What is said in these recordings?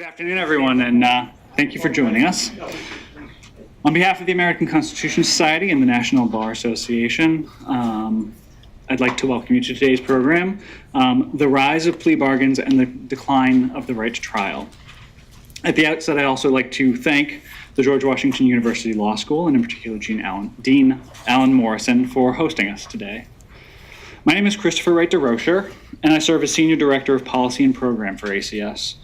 Good afternoon, everyone, and thank you for joining us. On behalf of the American Constitution Society and the National Bar Association, I'd like to welcome you to today's program, The Rise of Plea Bargains and the Decline of the Right to Trial. At the outset, I'd also like to thank the George Washington University Law School, and in particular Dean Alan Morrison, for hosting us today. My name is Christopher Wright DeRocher, and I serve as Senior Director of Policy and Program for ACS.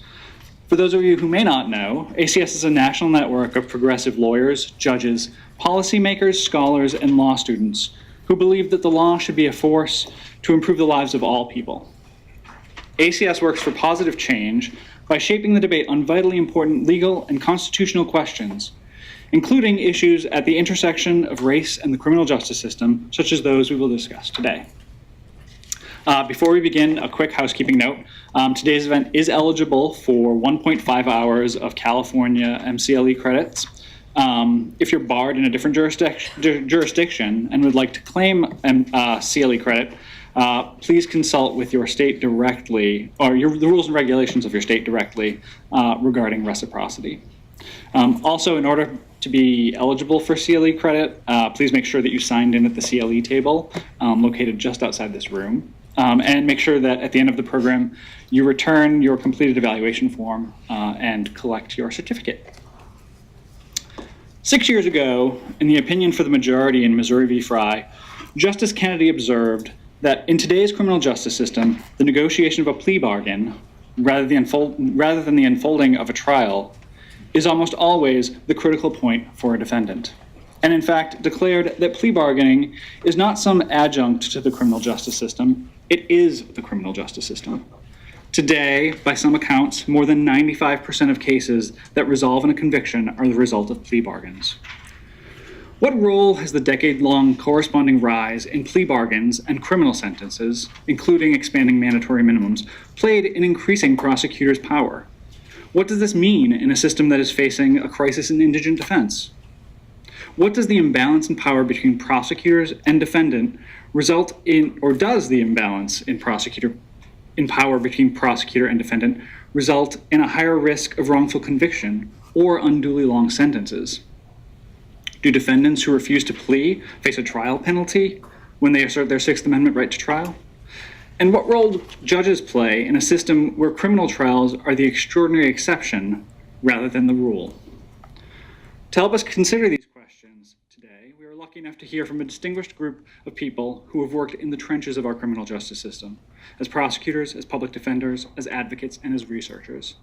For those of you who may not know, ACS is a national network of progressive lawyers, judges, policymakers, scholars, and law students who believe that the law should be a force to improve the lives of all people. ACS works for positive change by shaping the debate on vitally important legal and constitutional questions, including issues at the intersection of race and the criminal justice system, such as those we will discuss today. Before we begin, a quick housekeeping note. Today's event is eligible for 1.5 hours of California MCLE credits. If you're barred in a different jurisdiction and would like to claim CLE credit, please consult with your state directly, or the rules and regulations of your state directly regarding reciprocity. Also, in order to be eligible for CLE credit, please make sure that you signed in at the CLE table located just outside this room. And make sure that at the end of the program, you return your completed evaluation form and collect your certificate. 6 years ago, in the opinion for the majority in Missouri v. Frye, Justice Kennedy observed that in today's criminal justice system, the negotiation of a plea bargain, rather than the unfolding of a trial, is almost always the critical point for a defendant. And in fact, declared that plea bargaining is not some adjunct to the criminal justice system, it is the criminal justice system. Today, by some accounts, more than 95% of cases that resolve in a conviction are the result of plea bargains. What role has the decade-long corresponding rise in plea bargains and criminal sentences, including expanding mandatory minimums, played in increasing prosecutors' power? What does this mean in a system that is facing a crisis in indigent defense? What does the imbalance in power between prosecutors and defendant result in, or does the imbalance in power between prosecutor and defendant result in a higher risk of wrongful conviction or unduly long sentences? Do defendants who refuse to plea face a trial penalty when they assert their Sixth Amendment right to trial? And what role do judges play in a system where criminal trials are the extraordinary exception rather than the rule? To help us consider these questions today, we are lucky enough to hear from a distinguished group of people who have worked in the trenches of our criminal justice system, as prosecutors, as public defenders, as advocates, and as researchers.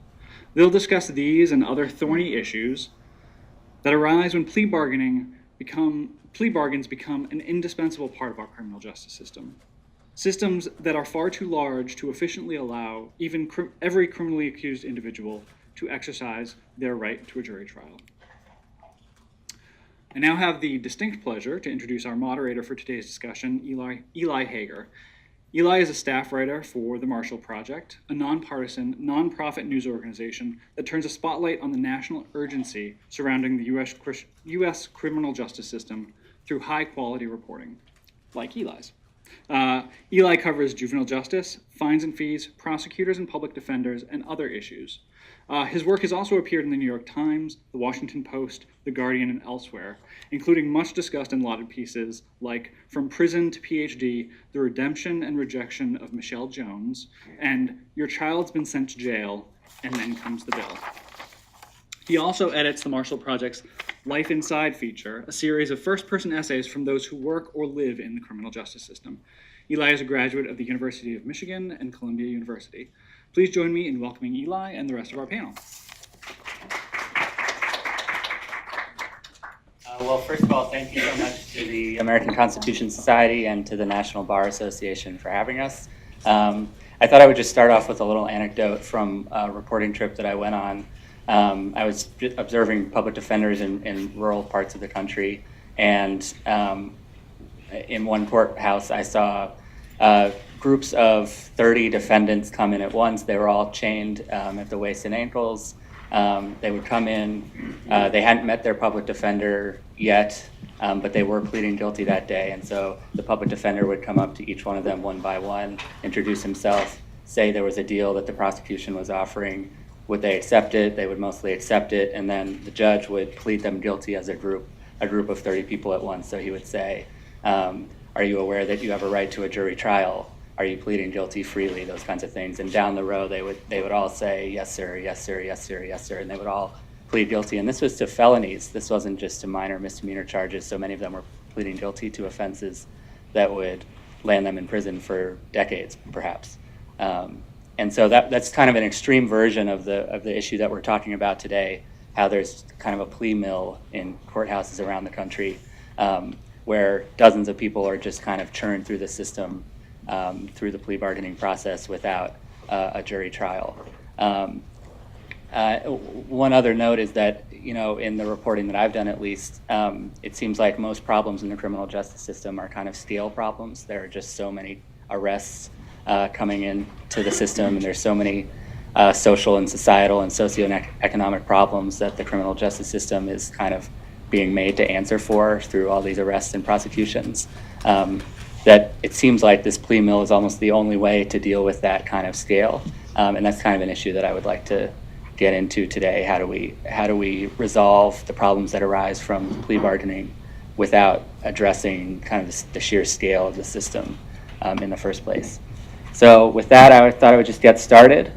They'll discuss these and other thorny issues that arise when plea bargains become an indispensable part of our criminal justice system. Systems that are far too large to efficiently allow even every criminally accused individual to exercise their right to a jury trial. I now have the distinct pleasure to introduce our moderator for today's discussion, Eli Hager. Eli is a staff writer for the Marshall Project, a nonpartisan, nonprofit news organization that turns a spotlight on the national urgency surrounding the U.S. criminal justice system through high-quality reporting, like Eli's. Eli covers juvenile justice, fines and fees, prosecutors and public defenders, and other issues. His work has also appeared in the New York Times, the Washington Post, the Guardian, and elsewhere, including much discussed and lauded pieces like From Prison to PhD, The Redemption and Rejection of Michelle Jones, and Your Child's Been Sent to Jail, and Then Comes the Bill. He also edits the Marshall Project's Life Inside feature, a series of first-person essays from those who work or live in the criminal justice system. Eli is a graduate of the University of Michigan and Columbia University. Please join me in welcoming Eli and the rest of our panel. Well, first of all, thank you so much to the American Constitution Society and to the National Bar Association for having us. I thought I would just start off with a little anecdote from a reporting trip that I went on. I was observing public defenders in rural parts of the country, and in one courthouse I saw groups of 30 defendants come in at once. They were all chained at the waist and ankles. They would come in, they hadn't met their public defender yet, but they were pleading guilty that day. And so the public defender would come up to each one of them one by one, introduce himself, say there was a deal that the prosecution was offering, would they accept it? They would mostly accept it, and then the judge would plead them guilty as a group of 30 people at once. So he would say, are you aware that you have a right to a jury trial? Are you pleading guilty freely? Those kinds of things. And down the row, they would all say, yes, sir, yes, sir, yes, sir, yes, sir, and they would all plead guilty. And this was to felonies. This wasn't just to minor misdemeanor charges. So many of them were pleading guilty to offenses that would land them in prison for decades, perhaps. And so that's kind of an extreme version of the issue that we're talking about today, how there's kind of a plea mill in courthouses around the country, where dozens of people are just kind of churned through the system through the plea bargaining process without a jury trial. One other note is that, in the reporting that I've done at least, it seems like most problems in the criminal justice system are kind of scale problems. There are just so many arrests coming into the system, and there's so many social and societal and socioeconomic problems that the criminal justice system is kind of being made to answer for through all these arrests and prosecutions, that it seems like this plea mill is almost the only way to deal with that kind of scale. And that's kind of an issue that I would like to get into today. How do we resolve the problems that arise from plea bargaining without addressing kind of the sheer scale of the system in the first place? So with that, I thought I would just get started.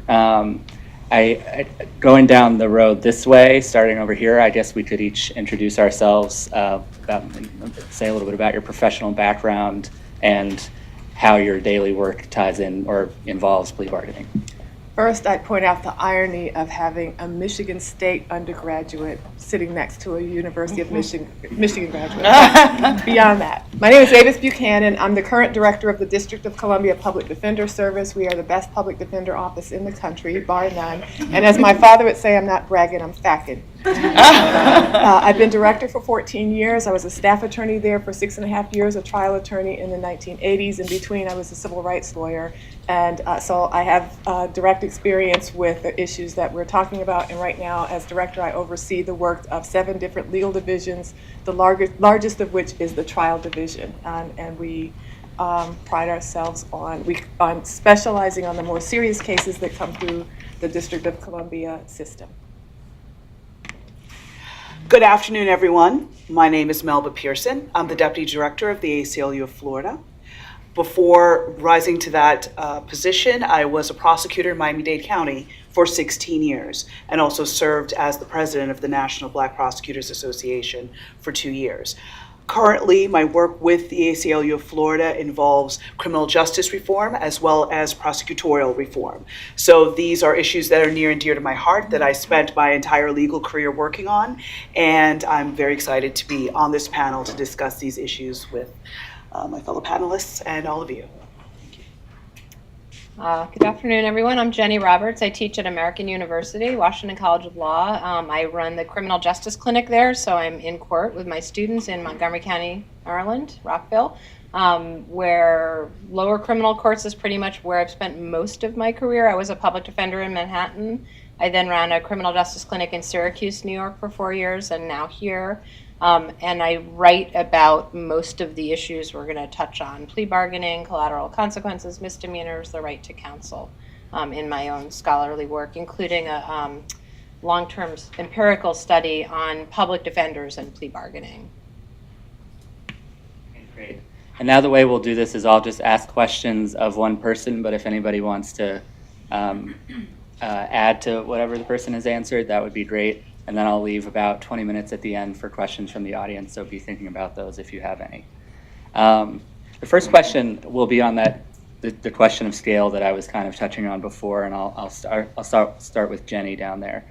Going down the road this way, starting over here, I guess we could each introduce ourselves, say a little bit about your professional background and how your daily work ties in or involves plea bargaining. First, I'd point out the irony of having a Michigan State undergraduate sitting next to a University of Michigan graduate. Beyond that, my name is Avis Buchanan. I'm the current director of the District of Columbia Public Defender Service. We are the best public defender office in the country, bar none. And as my father would say, I'm not bragging, I'm facking. I've been director for 14 years. I was a staff attorney there for 6.5 years, a trial attorney in the 1980s. In between, I was a civil rights lawyer. And so I have direct experience with the issues that we're talking about. And right now, as director, I oversee the work of 7 different legal divisions, the largest of which is the trial division. And we pride ourselves on specializing on the more serious cases that come through the District of Columbia system. Good afternoon, everyone. My name is Melba Pearson. I'm the Deputy Director of the ACLU of Florida. Before rising to that position, I was a prosecutor in Miami-Dade County for 16 years and also served as the president of the National Black Prosecutors Association for 2 years. Currently, my work with the ACLU of Florida involves criminal justice reform as well as prosecutorial reform. So these are issues that are near and dear to my heart that I spent my entire legal career working on, and I'm very excited to be on this panel to discuss these issues with my fellow panelists and all of you. Good afternoon, everyone. I'm Jenni Roberts. I teach at American University, Washington College of Law. I run the criminal justice clinic there, so I'm in court with my students in Montgomery County, Maryland, Rockville, where lower criminal courts is pretty much where I've spent most of my career. I was a public defender in Manhattan. I then ran a criminal justice clinic in Syracuse, New York for 4 years, and now here. And I write about most of the issues we're going to touch on: plea bargaining, collateral consequences, misdemeanors, the right to counsel, in my own scholarly work, including a long-term empirical study on public defenders and plea bargaining. Okay, great. And now the way we'll do this is I'll just ask questions of one person, but if anybody wants to add to whatever the person has answered, that would be great. And then I'll leave about 20 minutes at the end for questions from the audience, so be thinking about those if you have any. The first question will be on the question of scale that I was kind of touching on before, and I'll start with Jenni down there.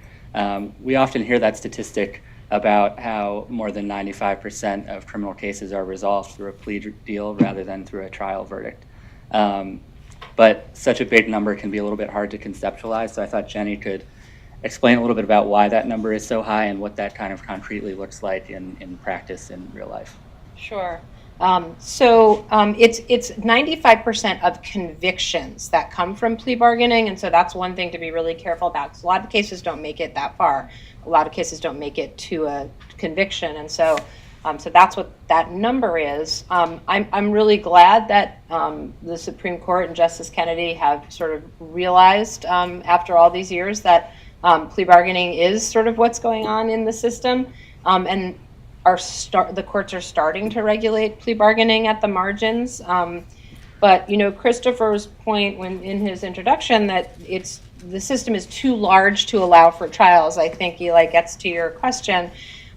We often hear that statistic about how more than 95% of criminal cases are resolved through a plea deal rather than through a trial verdict. But such a big number can be a little bit hard to conceptualize, so I thought Jenni could explain a little bit about why that number is so high and what that kind of concretely looks like in practice in real life. Sure. It's 95% of convictions that come from plea bargaining, and so that's one thing to be really careful about, because a lot of cases don't make it that far. A lot of cases don't make it to a conviction, and so that's what that number is. I'm really glad that the Supreme Court and Justice Kennedy have sort of realized after all these years that Plea bargaining is sort of what's going on in the system, and the courts are starting to regulate plea bargaining at the margins. But Christopher's point in his introduction that the system is too large to allow for trials, I think, Eli, gets to your question.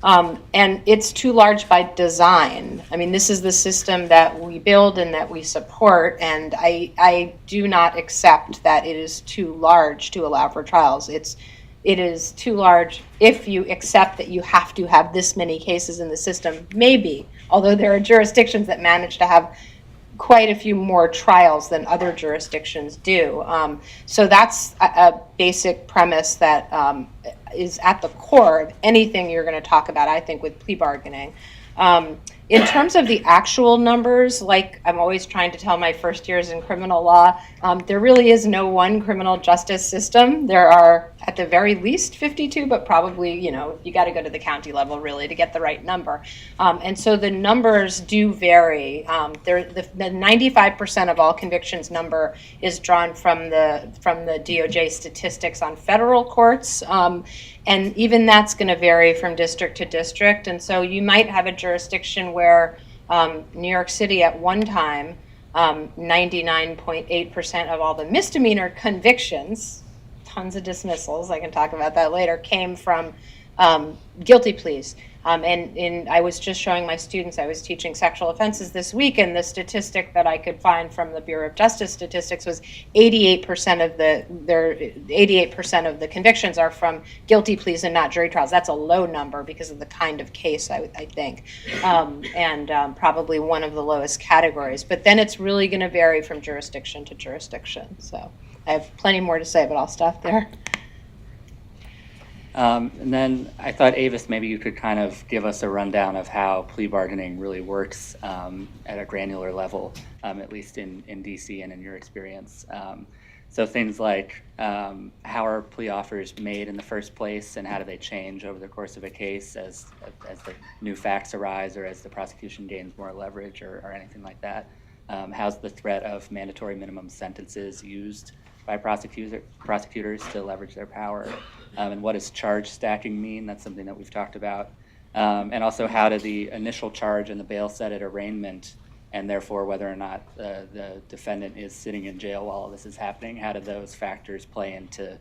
And it's too large by design. I mean, this is the system that we build and that we support, and I do not accept that it is too large to allow for trials. It is too large if you accept that you have to have this many cases in the system, maybe, although there are jurisdictions that manage to have quite a few more trials than other jurisdictions do. So that's a basic premise that is at the core of anything you're going to talk about, I think, with plea bargaining. In terms of the actual numbers, like I'm always trying to tell my first years in criminal law, there really is no one criminal justice system. There are at the very least 52, but probably, you got to go to the county level really to get the right number. And so the numbers do vary. The 95% of all convictions number is drawn from the DOJ statistics on federal courts. And even that's going to vary from district to district. And so you might have a jurisdiction where New York City at one time, 99.8% of all the misdemeanor convictions, tons of dismissals, I can talk about that later, came from guilty pleas. And I was just showing my students, I was teaching sexual offenses this week, and the statistic that I could find from the Bureau of Justice Statistics was 88% of the convictions are from guilty pleas and not jury trials. That's a low number because of the kind of case, I think, and probably one of the lowest categories. But then it's really going to vary from jurisdiction to jurisdiction. So I have plenty more to say, but I'll stop there. And then I thought, Avis, maybe you could kind of give us a rundown of how plea bargaining really works at a granular level, at least in DC and in your experience. So things like how are plea offers made in the first place, and how do they change over the course of a case as the new facts arise or as the prosecution gains more leverage or anything like that? How's the threat of mandatory minimum sentences used by prosecutors to leverage their power? And what does charge stacking mean? That's something that we've talked about. And also, how do the initial charge and the bail set at arraignment, and therefore whether or not the defendant is sitting in jail while all this is happening, how do those factors play into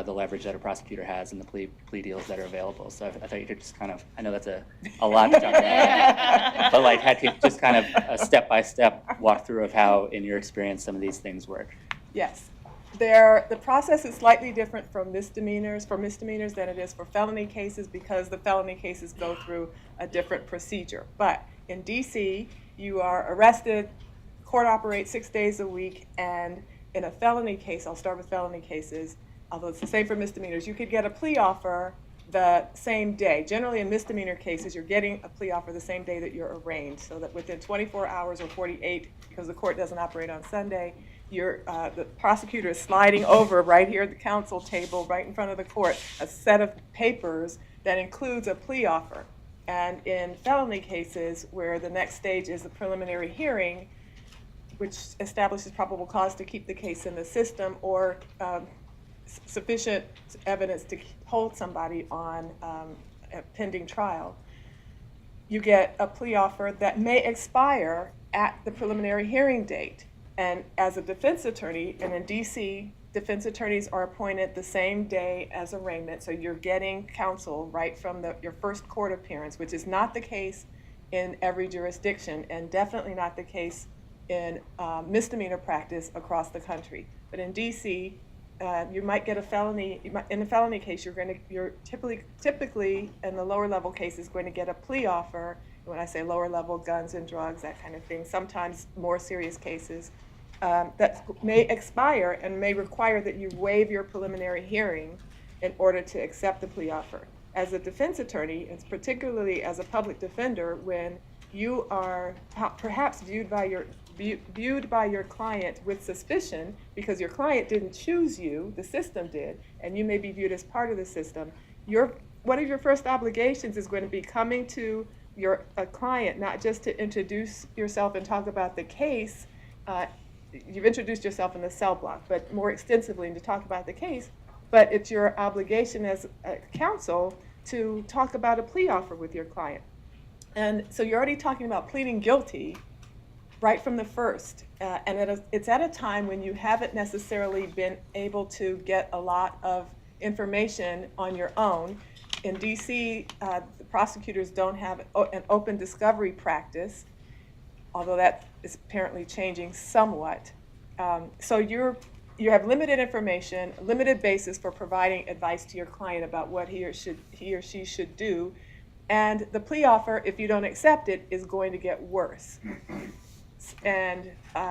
the leverage that a prosecutor has in the plea deals that are available? So I thought you could just kind of, I know that's a lot to talk about, but like had to just kind of a step-by-step walkthrough of how, in your experience, some of these things work. Yes. The process is slightly different for misdemeanors than it is for felony cases, because the felony cases go through a different procedure. But in DC, you are arrested, court operates 6 days a week, and in a felony case, I'll start with felony cases, although it's the same for misdemeanors, you could get a plea offer the same day. Generally in misdemeanor cases, you're getting a plea offer the same day that you're arraigned, so that within 24 hours or 48, because the court doesn't operate on Sunday, the prosecutor is sliding over right here at the counsel table, right in front of the court, a set of papers that includes a plea offer. And in felony cases, where the next stage is the preliminary hearing, which establishes probable cause to keep the case in the system, or sufficient evidence to hold somebody on a pending trial, you get a plea offer that may expire at the preliminary hearing date. And as a defense attorney, and in DC, defense attorneys are appointed the same day as arraignment, so you're getting counsel right from your first court appearance, which is not the case in every jurisdiction, and definitely not the case in misdemeanor practice across the country. But in DC, you might get a felony. In a felony case, you're typically in the lower level cases going to get a plea offer. When I say lower level, guns and drugs, that kind of thing. Sometimes more serious cases that may expire and may require that you waive your preliminary hearing in order to accept the plea offer. As a defense attorney, and particularly as a public defender, when you are perhaps viewed by your client with suspicion because your client didn't choose you, the system did, and you may be viewed as part of the system, one of your first obligations is going to be coming to a client, not just to introduce yourself and talk about the case. You've introduced yourself in the cell block, but more extensively, and to talk about the case, but it's your obligation as a counsel to talk about a plea offer with your client. And so you're already talking about pleading guilty right from the first. And it's at a time when you haven't necessarily been able to get a lot of information on your own. In DC, the prosecutors don't have an open discovery practice, although that is apparently changing somewhat. So you have limited information, limited basis for providing advice to your client about what he or she should do. And the plea offer, if you don't accept it, is going to get worse. And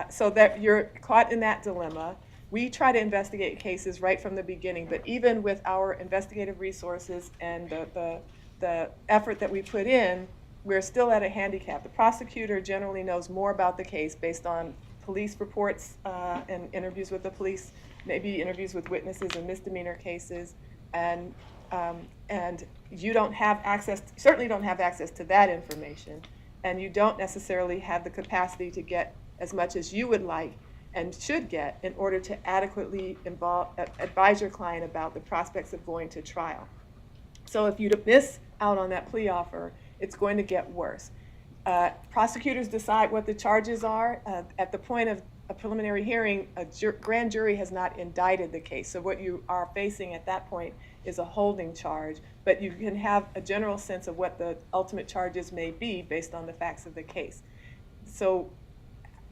so that you're caught in that dilemma. We try to investigate cases right from the beginning, but even with our investigative resources and the effort that we put in, we're still at a handicap. The prosecutor generally knows more about the case based on police reports and interviews with the police, maybe interviews with witnesses in misdemeanor cases, and you don't have access, certainly don't have access to that information, and you don't necessarily have the capacity to get as much as you would like and should get in order to adequately advise your client about the prospects of going to trial. So if you miss out on that plea offer, it's going to get worse. Prosecutors decide what the charges are. At the point of a preliminary hearing, a grand jury has not indicted the case. So what you are facing at that point is a holding charge, but you can have a general sense of what the ultimate charges may be based on the facts of the case. So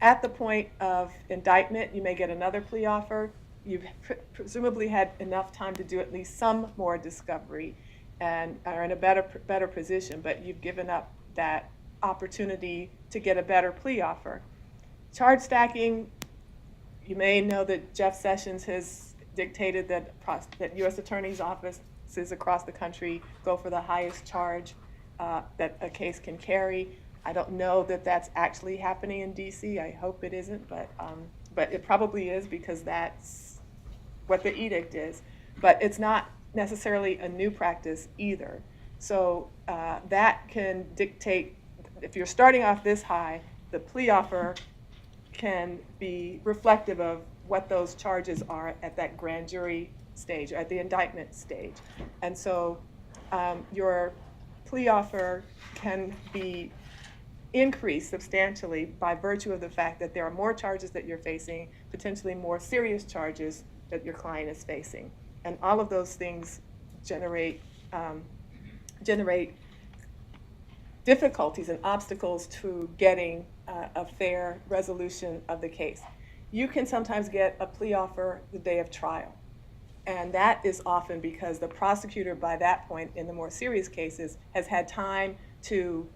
at the point of indictment, you may get another plea offer. You've presumably had enough time to do at least some more discovery and are in a better position, but you've given up that opportunity to get a better plea offer. Charge stacking, you may know that Jeff Sessions has dictated that U.S. Attorney's offices across the country go for the highest charge that a case can carry. I don't know that that's actually happening in D.C. I hope it isn't, but it probably is because that's what the edict is. But it's not necessarily a new practice either. So that can dictate, if you're starting off this high, the plea offer can be reflective of what those charges are at that grand jury stage, or at the indictment stage. And so your plea offer can be increased substantially by virtue of the fact that there are more charges that you're facing, potentially more serious charges that your client is facing. And all of those things generate difficulties and obstacles to getting a fair resolution of the case. You can sometimes get a plea offer the day of trial. And that is often because the prosecutor by that point in the more serious cases has had time to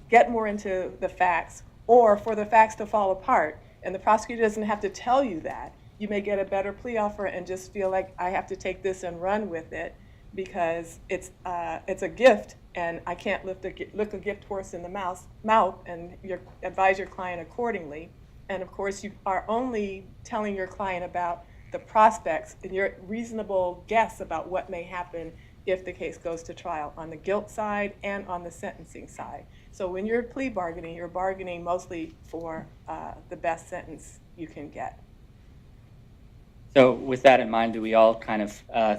get more into the facts, or for the facts to fall apart. And the prosecutor doesn't have to tell you that. You may get a better plea offer and just feel like I have to take this and run with it because it's a gift and I can't look a gift horse in the mouth and advise your client accordingly. And of course, you are only telling your client about the prospects and your reasonable guess about what may happen if the case goes to trial on the guilt side and on the sentencing side. So when you're plea bargaining, you're bargaining mostly for the best sentence you can get. So with that in mind, do we all kind of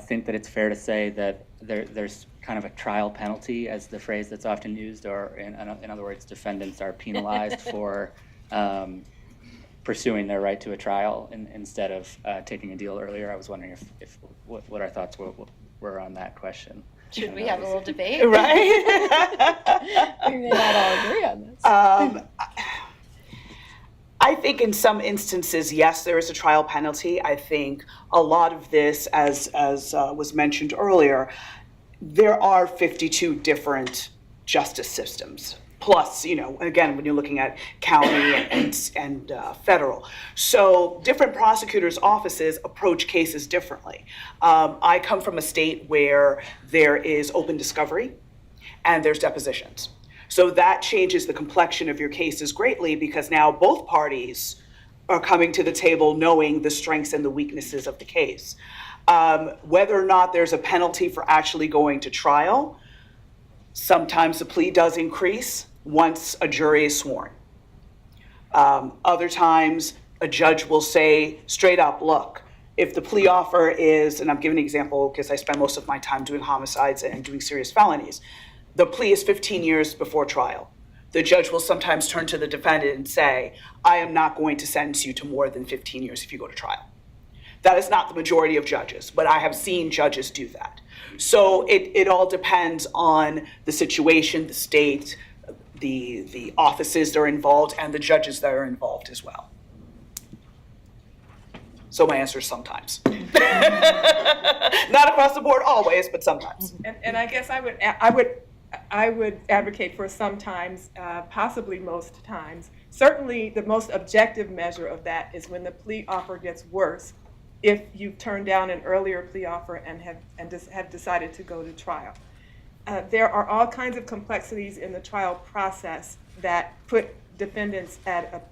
think that it's fair to say that there's kind of a trial penalty as the phrase that's often used, or in other words, defendants are penalized for pursuing their right to a trial instead of taking a deal earlier? I was wondering if what our thoughts were on that question. Should we have a little debate? Right? We may not all agree on this. I think in some instances, yes, there is a trial penalty. I think a lot of this, as was mentioned earlier, there are 52 different justice systems. Plus, again, when you're looking at county and federal. So different prosecutors' offices approach cases differently. I come from a state where there is open discovery and there's depositions. So that changes the complexion of your cases greatly because now both parties are coming to the table knowing the strengths and the weaknesses of the case. Whether or not there's a penalty for actually going to trial, sometimes the plea does increase once a jury is sworn. Other times, a judge will say straight up, look, if the plea offer is, and I'm giving an example because I spend most of my time doing homicides and doing serious felonies, the plea is 15 years before trial. The judge will sometimes turn to the defendant and say, I am not going to sentence you to more than 15 years if you go to trial. That is not the majority of judges, but I have seen judges do that. So it all depends on the situation, the state, the offices that are involved, and the judges that are involved as well. So my answer is sometimes. Not across the board always, but sometimes. And I guess I would advocate for sometimes, possibly most times. Certainly, the most objective measure of that is when the plea offer gets worse, if you've turned down an earlier plea offer and have decided to go to trial. There are all kinds of complexities in the trial process that put defendants at a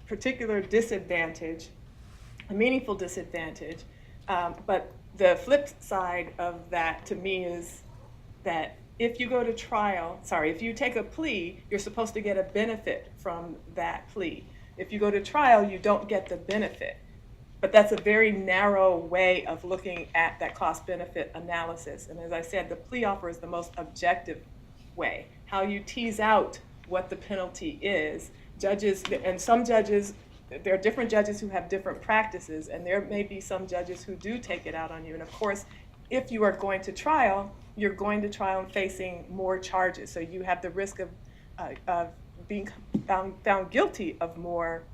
particular disadvantage, a meaningful disadvantage. But the flip side of that to me is that if you go to trial, if you take a plea, you're supposed to get a benefit from that plea. If you go to trial, you don't get the benefit. But that's a very narrow way of looking at that cost-benefit analysis. And as I said, the plea offer is the most objective way. How you tease out what the penalty is. Judges, and some judges, there are different judges who have different practices, and there may be some judges who do take it out on you. And of course, if you are going to trial, you're going to trial and facing more charges. So you have the risk of being found guilty of more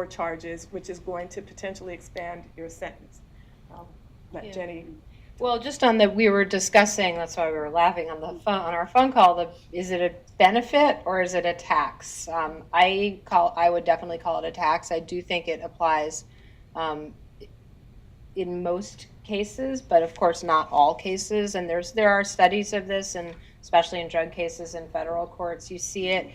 charges, which is going to potentially expand your sentence. Let Jenny. Well, just on the, we were discussing, that's why we were laughing on the phone, on our phone call, is it a benefit or is it a tax? I would definitely call it a tax. I do think it applies in most cases, but of course not all cases. And there are studies of this, and especially in drug cases in federal courts, you see it.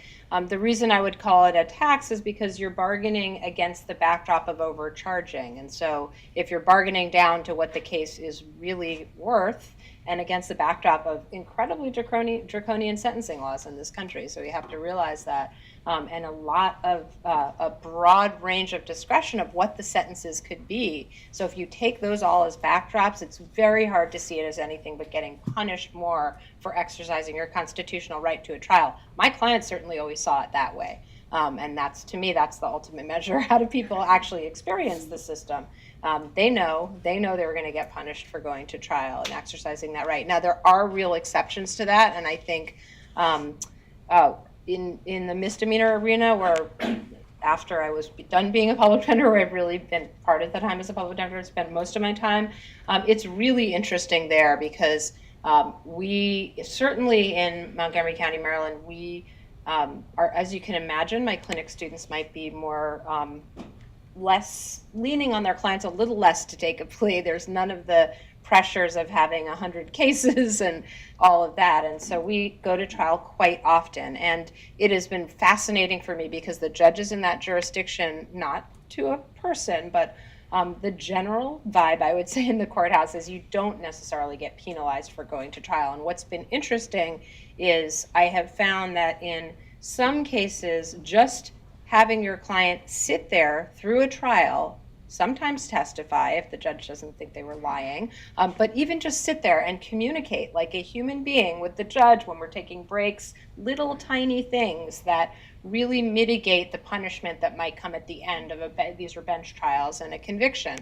The reason I would call it a tax is because you're bargaining against the backdrop of overcharging. And so if you're bargaining down to what the case is really worth, and against the backdrop of incredibly draconian sentencing laws in this country, so you have to realize that, and a lot of a broad range of discretion of what the sentences could be. So if you take those all as backdrops, it's very hard to see it as anything but getting punished more for exercising your constitutional right to a trial. My clients certainly always saw it that way. And that's, to me, that's the ultimate measure. How do people actually experience the system? They know they were going to get punished for going to trial and exercising that right. Now, there are real exceptions to that, and I think in the misdemeanor arena, where after I was done being a public defender, where I've really been part of the time as a public defender, spent most of my time, it's really interesting there because we, certainly in Montgomery County, Maryland, we are, as you can imagine, my clinic students might be more less leaning on their clients a little less to take a plea. There's none of the pressures of having 100 cases and all of that. And so we go to trial quite often. And it has been fascinating for me because the judges in that jurisdiction, not to a person, but the general vibe, I would say, in the courthouse is you don't necessarily get penalized for going to trial. And what's been interesting is I have found that in some cases, just having your client sit there through a trial, sometimes testify if the judge doesn't think they were lying, but even just sit there and communicate like a human being with the judge when we're taking breaks, little tiny things that really mitigate the punishment that might come at the end of these are bench trials and a conviction.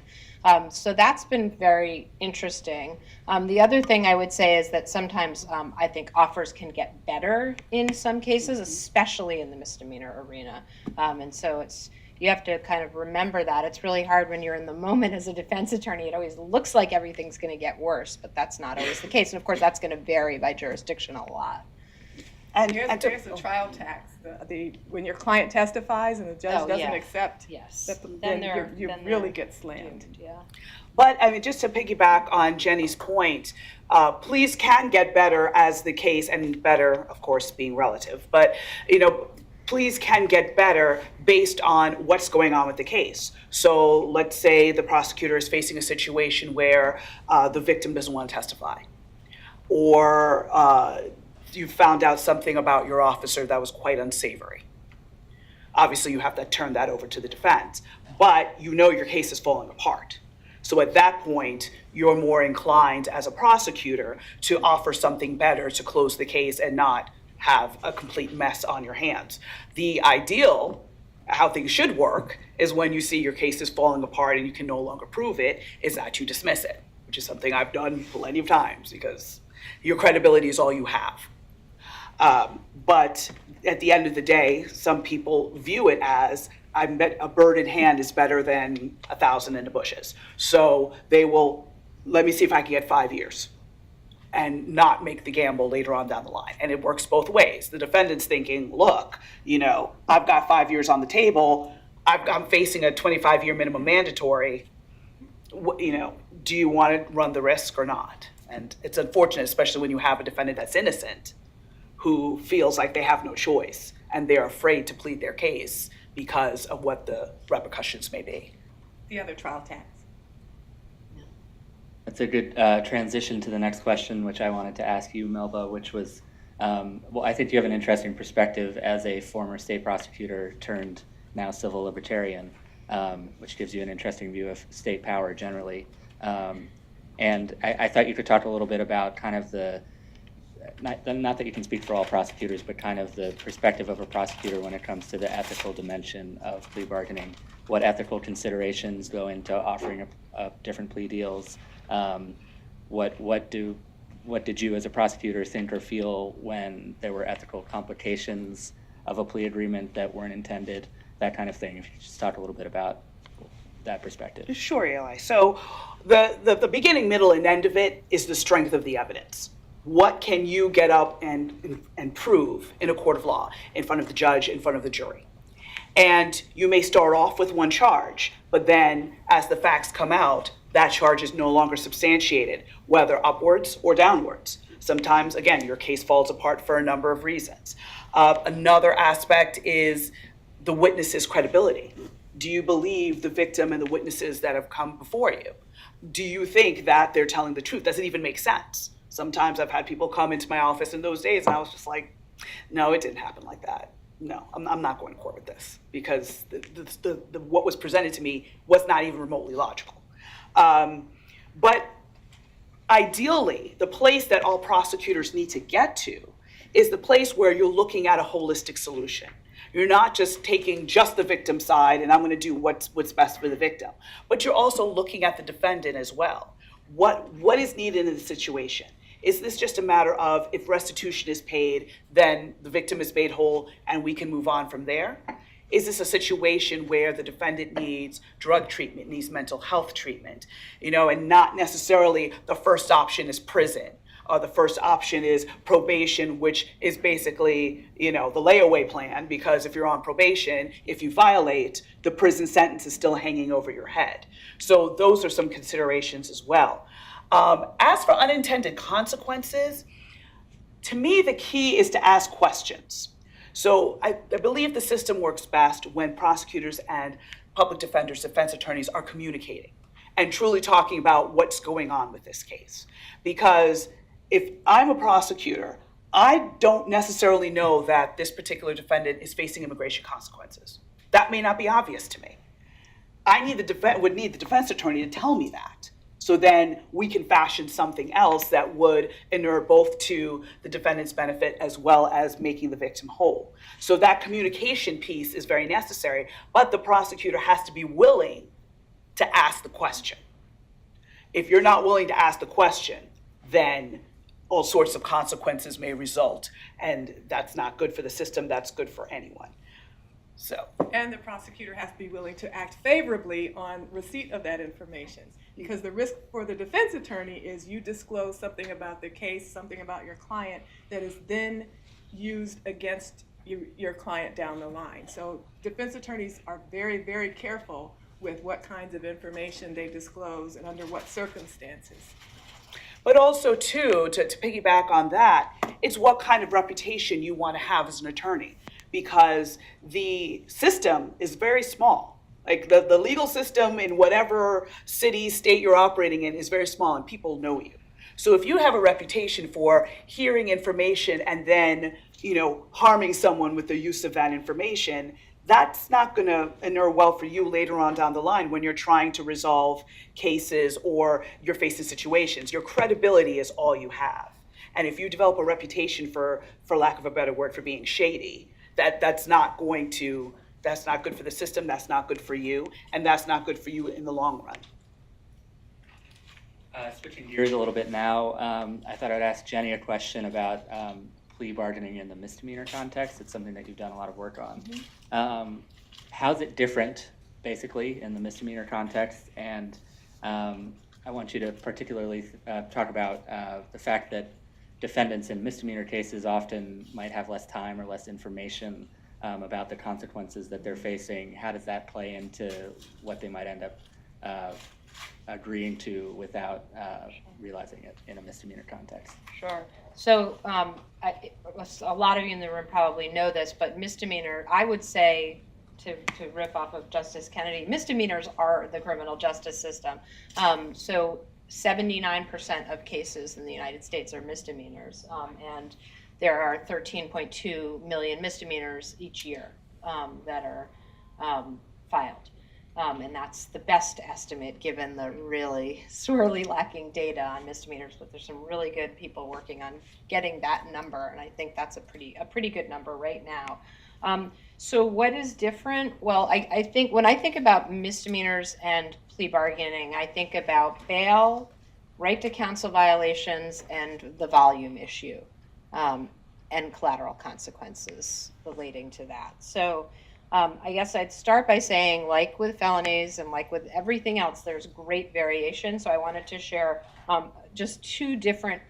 So that's been very interesting. The other thing I would say is that sometimes I think offers can get better in some cases, especially in the misdemeanor arena. And so you have to kind of remember that. It's really hard when you're in the moment as a defense attorney. It always looks like everything's going to get worse, but that's not always the case. And of course, that's going to vary by jurisdiction a lot. And there's a trial tax. When your client testifies and the judge doesn't accept, then you really get slammed. Yeah. But I mean, just to piggyback on Jenny's point, pleas can get better as the case, and better, of course, being relative. But pleas can get better based on what's going on with the case. So let's say the prosecutor is facing a situation where the victim doesn't want to testify, or you found out something about your officer that was quite unsavory. Obviously, you have to turn that over to the defense, but your case is falling apart. So at that point, you're more inclined as a prosecutor to offer something better to close the case and not have a complete mess on your hands. The ideal, how things should work, is when you see your case is falling apart and you can no longer prove it, is that you dismiss it, which is something I've done plenty of times because your credibility is all you have. But at the end of the day, some people view it as a bird in hand is better than 1,000 in the bushes. So they will, let me see if I can get 5 years and not make the gamble later on down the line. And it works both ways. The defendant's thinking, look, I've got 5 years on the table. I'm facing a 25-year minimum mandatory. Do you want to run the risk or not? And it's unfortunate, especially when you have a defendant that's innocent who feels like they have no choice and they're afraid to plead their case because of what the repercussions may be. The other trial tax. That's a good transition to the next question, which I wanted to ask you, Melba, which was, I think you have an interesting perspective as a former state prosecutor turned now civil libertarian, which gives you an interesting view of state power generally. And I thought you could talk a little bit about kind of not that you can speak for all prosecutors, but kind of the perspective of a prosecutor when it comes to the ethical dimension of plea bargaining. What ethical considerations go into offering up different plea deals? What did you as a prosecutor think or feel when there were ethical complications of a plea agreement that weren't intended? That kind of thing. If you could just talk a little bit about that perspective. Sure, Eli. So the beginning, middle, and end of it is the strength of the evidence. What can you get up and prove in a court of law, in front of the judge, in front of the jury? And you may start off with one charge, but then as the facts come out, that charge is no longer substantiated, whether upwards or downwards. Sometimes, again, your case falls apart for a number of reasons. Another aspect is the witness's credibility. Do you believe the victim and the witnesses that have come before you? Do you think that they're telling the truth? Does it even make sense? Sometimes I've had people come into my office in those days and I was just like, no, it didn't happen like that. No, I'm not going to court with this because what was presented to me was not even remotely logical. But ideally, the place that all prosecutors need to get to is the place where you're looking at a holistic solution. You're not just taking just the victim side and I'm going to do what's best for the victim, but you're also looking at the defendant as well. What is needed in the situation? Is this just a matter of if restitution is paid, then the victim is made whole and we can move on from there? Is this a situation where the defendant needs drug treatment, needs mental health treatment, and not necessarily the first option is prison? Or the first option is probation, which is basically, the layaway plan, because if you're on probation, if you violate, the prison sentence is still hanging over your head. So those are some considerations as well. As for unintended consequences, to me, the key is to ask questions. So I believe the system works best when prosecutors and public defenders, defense attorneys are communicating and truly talking about what's going on with this case. Because if I'm a prosecutor, I don't necessarily know that this particular defendant is facing immigration consequences. That may not be obvious to me. I would need the defense attorney to tell me that. So then we can fashion something else that would inure both to the defendant's benefit as well as making the victim whole. So that communication piece is very necessary, but the prosecutor has to be willing to ask the question. If you're not willing to ask the question, then all sorts of consequences may result, and that's not good for the system, that's good for anyone. So. And the prosecutor has to be willing to act favorably on receipt of that information. Because the risk for the defense attorney is you disclose something about the case, something about your client that is then used against your client down the line. So defense attorneys are very, very careful with what kinds of information they disclose and under what circumstances. But also, too, to piggyback on that, it's what kind of reputation you want to have as an attorney. Because the system is very small. Like the legal system in whatever city, state you're operating in is very small and people know you. So if you have a reputation for hearing information and then, harming someone with the use of that information, that's not going to inure well for you later on down the line when you're trying to resolve cases or you're facing situations. Your credibility is all you have. And if you develop a reputation for lack of a better word, for being shady, that's not good for the system, that's not good for you, and that's not good for you in the long run. Switching gears a little bit now, I thought I'd ask Jenny a question about plea bargaining in the misdemeanor context. It's something that you've done a lot of work on. How's it different, basically, in the misdemeanor context? And I want you to particularly talk about the fact that defendants in misdemeanor cases often might have less time or less information about the consequences that they're facing. How does that play into what they might end up agreeing to without realizing it in a misdemeanor context? Sure. So a lot of you in the room probably know this, but misdemeanor, I would say, to riff off of Justice Kennedy, misdemeanors are the criminal justice system. So 79% of cases in the United States are misdemeanors, and there are 13.2 million misdemeanors each year that are filed. And that's the best estimate given the really sorely lacking data on misdemeanors, but there's some really good people working on getting that number, and I think that's a pretty good number right now. So what is different? Well, I think when I think about misdemeanors and plea bargaining, I think about bail, right to counsel violations, and the volume issue, and collateral consequences relating to that. So I guess I'd start by saying, like with felonies and like with everything else, there's great variation. So I wanted to share just two different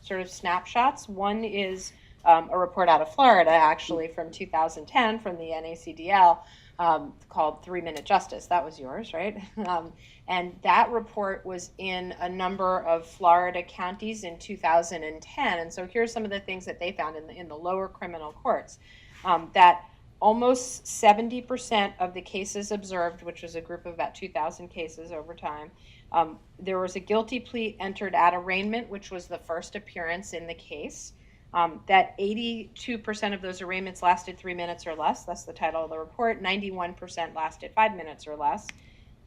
sort of snapshots. One is a report out of Florida, actually, from 2010 from the NACDL called 3-Minute Justice. That was yours, right? And that report was in a number of Florida counties in 2010. And so here's some of the things that they found in the lower criminal courts. That almost 70% of the cases observed, which was a group of about 2,000 cases over time, there was a guilty plea entered at arraignment, which was the first appearance in the case. That 82% of those arraignments lasted 3 minutes or less. That's the title of the report. 91% lasted 5 minutes or less.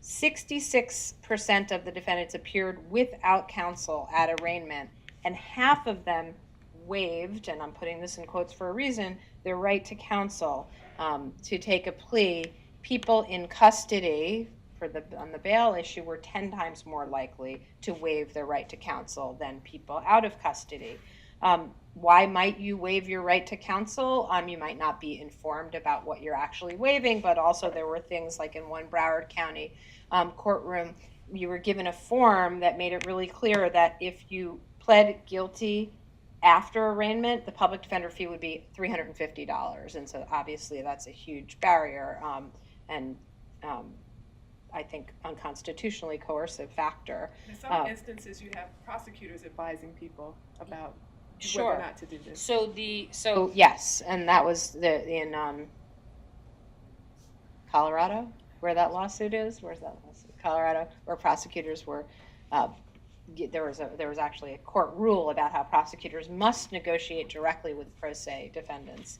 66% of the defendants appeared without counsel at arraignment, and half of them waived, and I'm putting this in quotes for a reason, their right to counsel to take a plea. People in custody on the bail issue were 10 times more likely to waive their right to counsel than people out of custody. Why might you waive your right to counsel? You might not be informed about what you're actually waiving, but also there were things like in one Broward County courtroom, you were given a form that made it really clear that if you pled guilty after arraignment, the public defender fee would be $350. And so obviously that's a huge barrier and I think unconstitutionally coercive factor. In some instances, you have prosecutors advising people about Sure. whether or not to do this. So yes, and that was in Colorado, where that lawsuit is. Where's that lawsuit? Colorado, where prosecutors were. There was actually a court rule about how prosecutors must negotiate directly with pro se defendants.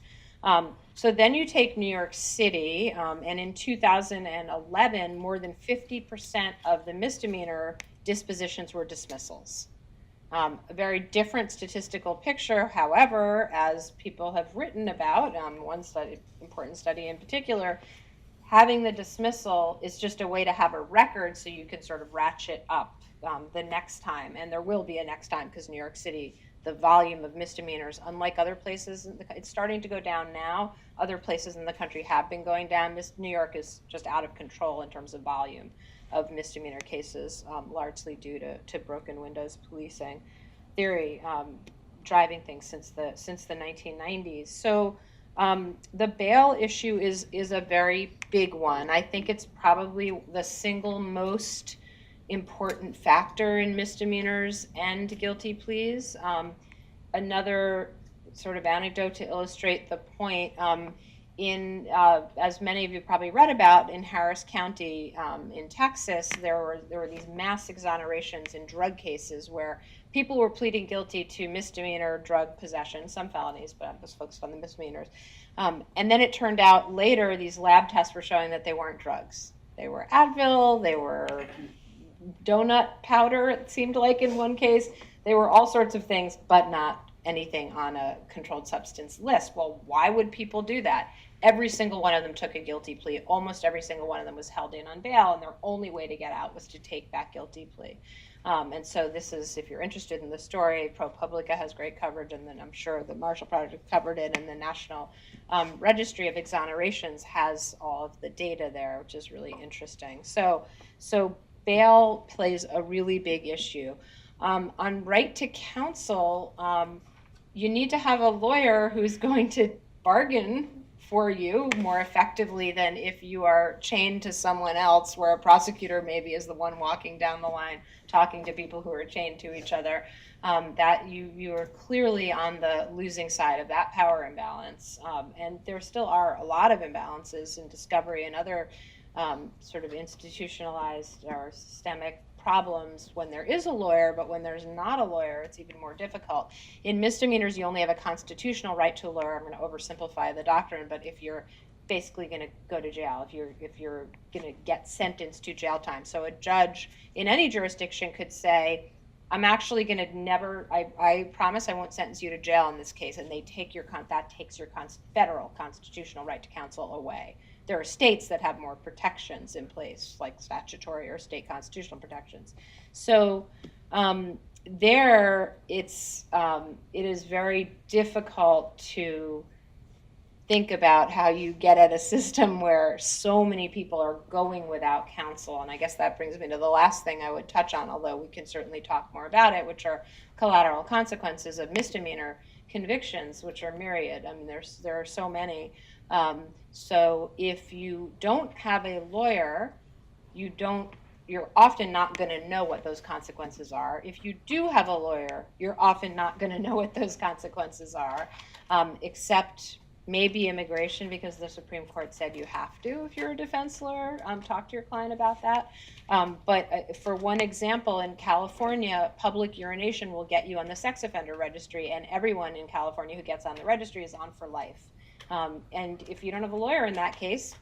So then you take New York City, and in 2011, more than 50% of the misdemeanor dispositions were dismissals. A very different statistical picture, however, as people have written about, one important study in particular, having the dismissal is just a way to have a record so you can sort of ratchet up the next time. And there will be a next time because New York City, the volume of misdemeanors, unlike other places, it's starting to go down now. Other places in the country have been going down. New York is just out of control in terms of volume of misdemeanor cases, largely due to broken windows policing theory driving things since the 1990s. So the bail issue is a very big one. I think it's probably the single most important factor in misdemeanors and guilty pleas. Another sort of anecdote to illustrate the point, as many of you probably read about, in Harris County in Texas, there were these mass exonerations in drug cases where people were pleading guilty to misdemeanor drug possession, some felonies, but I was focused on the misdemeanors. And then it turned out later these lab tests were showing that they weren't drugs. They were Advil, they were donut powder, it seemed like in one case. They were all sorts of things, but not anything on a controlled substance list. Well, why would people do that? Every single one of them took a guilty plea. Almost every single one of them was held in on bail, and their only way to get out was to take that guilty plea. And so this is, if you're interested in the story, ProPublica has great coverage, and then I'm sure the Marshall Project covered it, and the National Registry of Exonerations has all of the data there, which is really interesting. So bail plays a really big issue. On right to counsel, you need to have a lawyer who's going to bargain for you more effectively than if you are chained to someone else, where a prosecutor maybe is the one walking down the line talking to people who are chained to each other. That you are clearly on the losing side of that power imbalance. And there still are a lot of imbalances in discovery and other sort of institutionalized or systemic problems when there is a lawyer, but when there's not a lawyer, it's even more difficult. In misdemeanors, you only have a constitutional right to a lawyer. I'm going to oversimplify the doctrine, but if you're basically going to go to jail, if you're going to get sentenced to jail time. So a judge in any jurisdiction could say, I'm actually going to never, I promise I won't sentence you to jail in this case, and that takes your federal constitutional right to counsel away. There are states that have more protections in place, like statutory or state constitutional protections. So it is very difficult to think about how you get at a system where so many people are going without counsel. And I guess that brings me to the last thing I would touch on, although we can certainly talk more about it, which are collateral consequences of misdemeanor convictions, which are myriad. I mean, there are so many. So if you don't have a lawyer, you're often not going to know what those consequences are. If you do have a lawyer, you're often not going to know what those consequences are, except maybe immigration, because the Supreme Court said you have to, if you're a defense lawyer, talk to your client about that. But for one example, in California, public urination will get you on the sex offender registry, and everyone in California who gets on the registry is on for life. And if you don't have a lawyer in that case,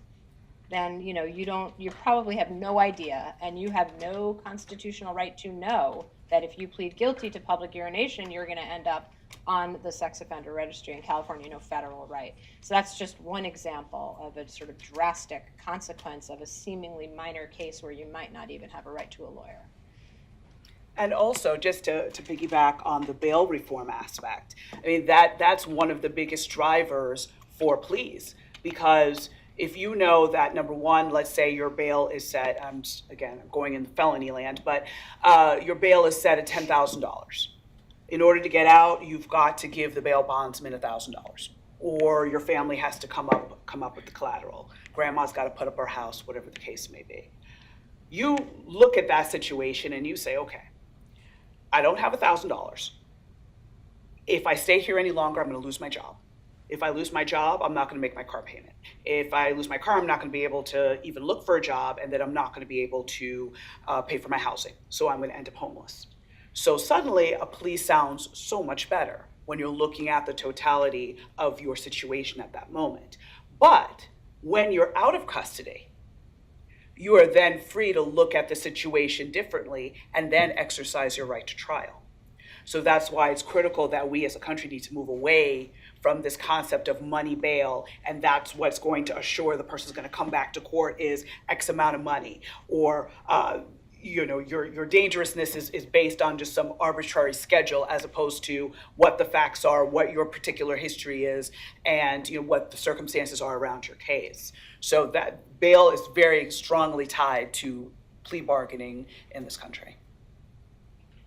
then you probably have no idea, and you have no constitutional right to know that if you plead guilty to public urination, you're going to end up on the sex offender registry in California, no federal right. So that's just one example of a sort of drastic consequence of a seemingly minor case where you might not even have a right to a lawyer. And also, just to piggyback on the bail reform aspect, I mean, that's one of the biggest drivers for pleas, because if you know that, number one, let's say your bail is set, I'm going in felony land, but your bail is set at $10,000. In order to get out, you've got to give the bail bondsman $1,000, or your family has to come up with the collateral. Grandma's got to put up her house, whatever the case may be. You look at that situation and you say, okay, I don't have $1,000. If I stay here any longer, I'm going to lose my job. If I lose my job, I'm not going to make my car payment. If I lose my car, I'm not going to be able to even look for a job, and then I'm not going to be able to pay for my housing. So I'm going to end up homeless. So suddenly a plea sounds so much better when you're looking at the totality of your situation at that moment. But when you're out of custody, you are then free to look at the situation differently and then exercise your right to trial. So that's why it's critical that we as a country need to move away from this concept of money bail, and that's what's going to assure the person's going to come back to court is X amount of money, or your dangerousness is based on just some arbitrary schedule, as opposed to what the facts are, what your particular history is, and what the circumstances are around your case. So that bail is very strongly tied to plea bargaining in this country.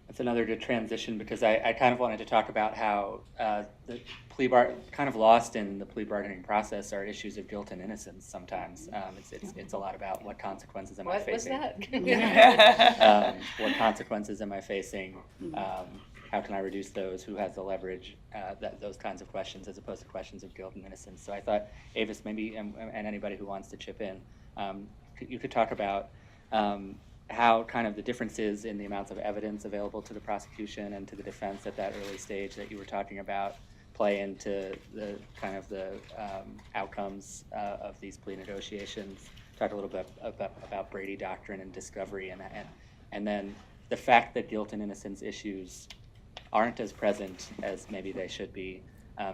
That's another good transition, because I kind of wanted to talk about how the kind of lost in the plea bargaining process are issues of guilt and innocence sometimes. It's a lot about what consequences am I facing. What was that? What consequences am I facing? How can I reduce those? Who has the leverage? Those kinds of questions, as opposed to questions of guilt and innocence. So I thought, Avis, maybe, and anybody who wants to chip in, you could talk about how kind of the differences in the amounts of evidence available to the prosecution and to the defense at that early stage that you were talking about play into the kind of the outcomes of these plea negotiations. Talked a little bit about Brady doctrine and discovery, and then the fact that guilt and innocence issues aren't as present as maybe they should be.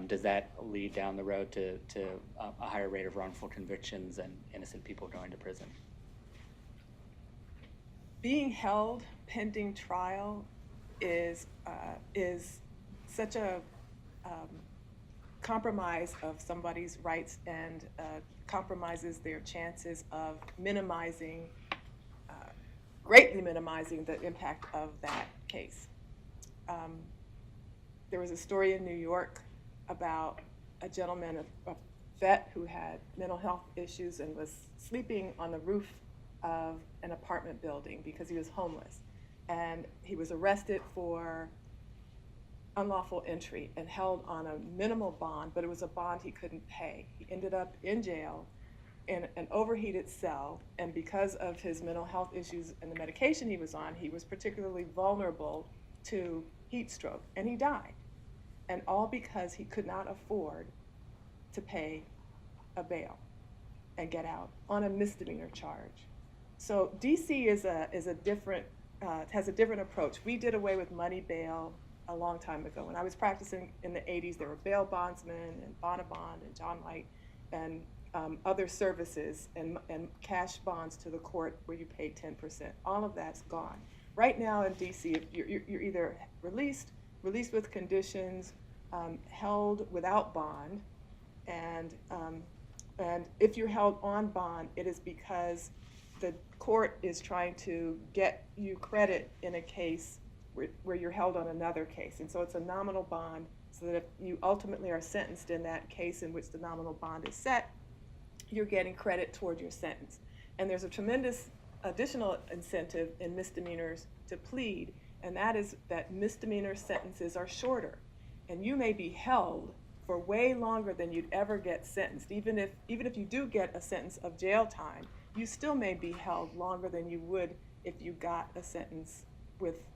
Does that lead down the road to a higher rate of wrongful convictions and innocent people going to prison? Being held pending trial is such a compromise of somebody's rights and compromises their chances of greatly minimizing the impact of that case. There was a story in New York about a gentleman, a vet who had mental health issues and was sleeping on the roof of an apartment building because he was homeless. And he was arrested for unlawful entry and held on a minimal bond, but it was a bond he couldn't pay. He ended up in jail in an overheated cell, and because of his mental health issues and the medication he was on, he was particularly vulnerable to heat stroke, and he died. And all because he could not afford to pay a bail and get out on a misdemeanor charge. So DC is a different, has a different approach. We did away with money bail a long time ago. When I was practicing in the 80s, there were bail bondsmen and Bonabond and John White and other services and cash bonds to the court where you paid 10%. All of that's gone. Right now in DC, you're either released with conditions, held without bond, and if you're held on bond, it is because the court is trying to get you credit in a case where you're held on another case. And so it's a nominal bond, so that if you ultimately are sentenced in that case in which the nominal bond is set, you're getting credit toward your sentence. And there's a tremendous additional incentive in misdemeanors to plead, and that is that misdemeanor sentences are shorter. And you may be held for way longer than you'd ever get sentenced. Even if you do get a sentence of jail time, you still may be held longer than you would if you got a sentence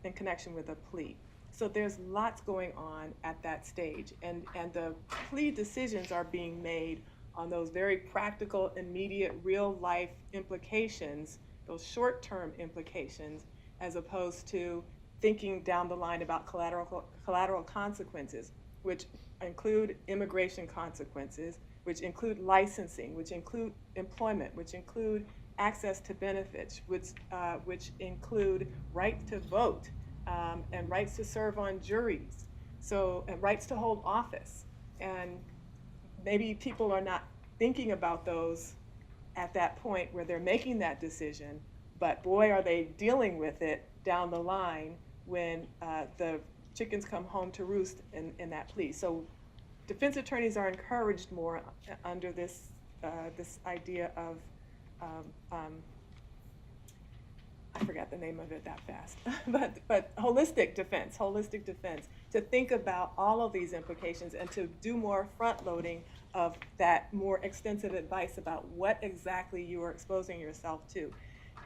in connection with a plea. So there's lots going on at that stage, and the plea decisions are being made on those very practical, immediate, real-life implications, those short-term implications, as opposed to thinking down the line about collateral consequences, which include immigration consequences, which include licensing, which include employment, which include access to benefits, which include right to vote, and rights to serve on juries, and rights to hold office. And maybe people are not thinking about those at that point where they're making that decision, but boy, are they dealing with it down the line when the chickens come home to roost in that plea. So defense attorneys are encouraged more under this idea of, I forgot the name of it that fast, but holistic defense, to think about all of these implications and to do more front loading of that more extensive advice about what exactly you are exposing yourself to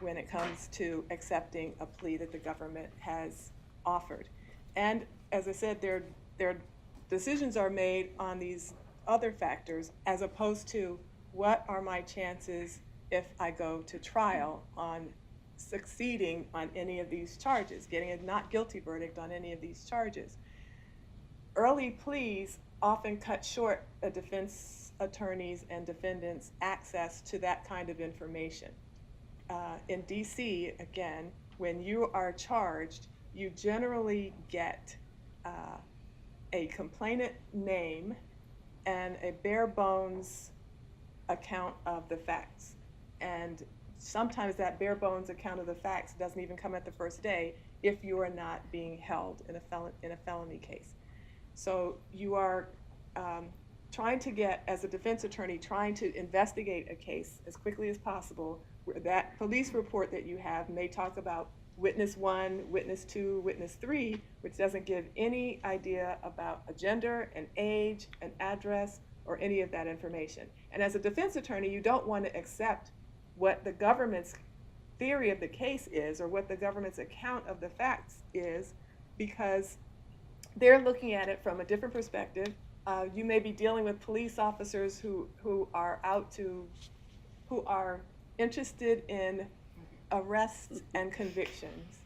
when it comes to accepting a plea that the government has offered. And as I said, their decisions are made on these other factors as opposed to what are my chances if I go to trial on succeeding on any of these charges, getting a not guilty verdict on any of these charges. Early pleas often cut short a defense attorney's and defendants' access to that kind of information. In DC, again, when you are charged, you generally get a complainant name and a bare bones account of the facts. And sometimes that bare bones account of the facts doesn't even come at the first day if you are not being held in a felony case. So you are trying to get, as a defense attorney, trying to investigate a case as quickly as possible. That police report that you have may talk about witness 1, witness 2, witness 3, which doesn't give any idea about a gender, an age, an address, or any of that information. And as a defense attorney, you don't want to accept what the government's theory of the case is, or what the government's account of the facts is, because they're looking at it from a different perspective. You may be dealing with police officers who are interested in arrests and convictions,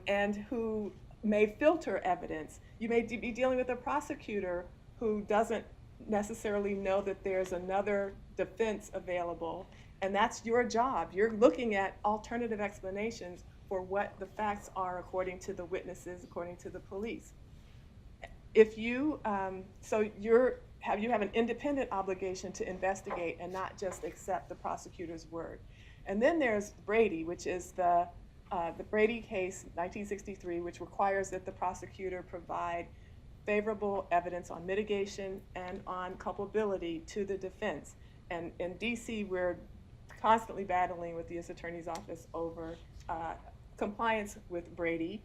and who may filter evidence. You may be dealing with a prosecutor who doesn't necessarily know that there's another defense available, and that's your job. You're looking at alternative explanations for what the facts are according to the witnesses, according to the police. If you, you have an independent obligation to investigate and not just accept the prosecutor's word. And then there's Brady, which is the Brady case, 1963, which requires that the prosecutor provide favorable evidence on mitigation and on culpability to the defense. And in DC, we're constantly battling with the U.S. Attorney's Office over compliance with Brady.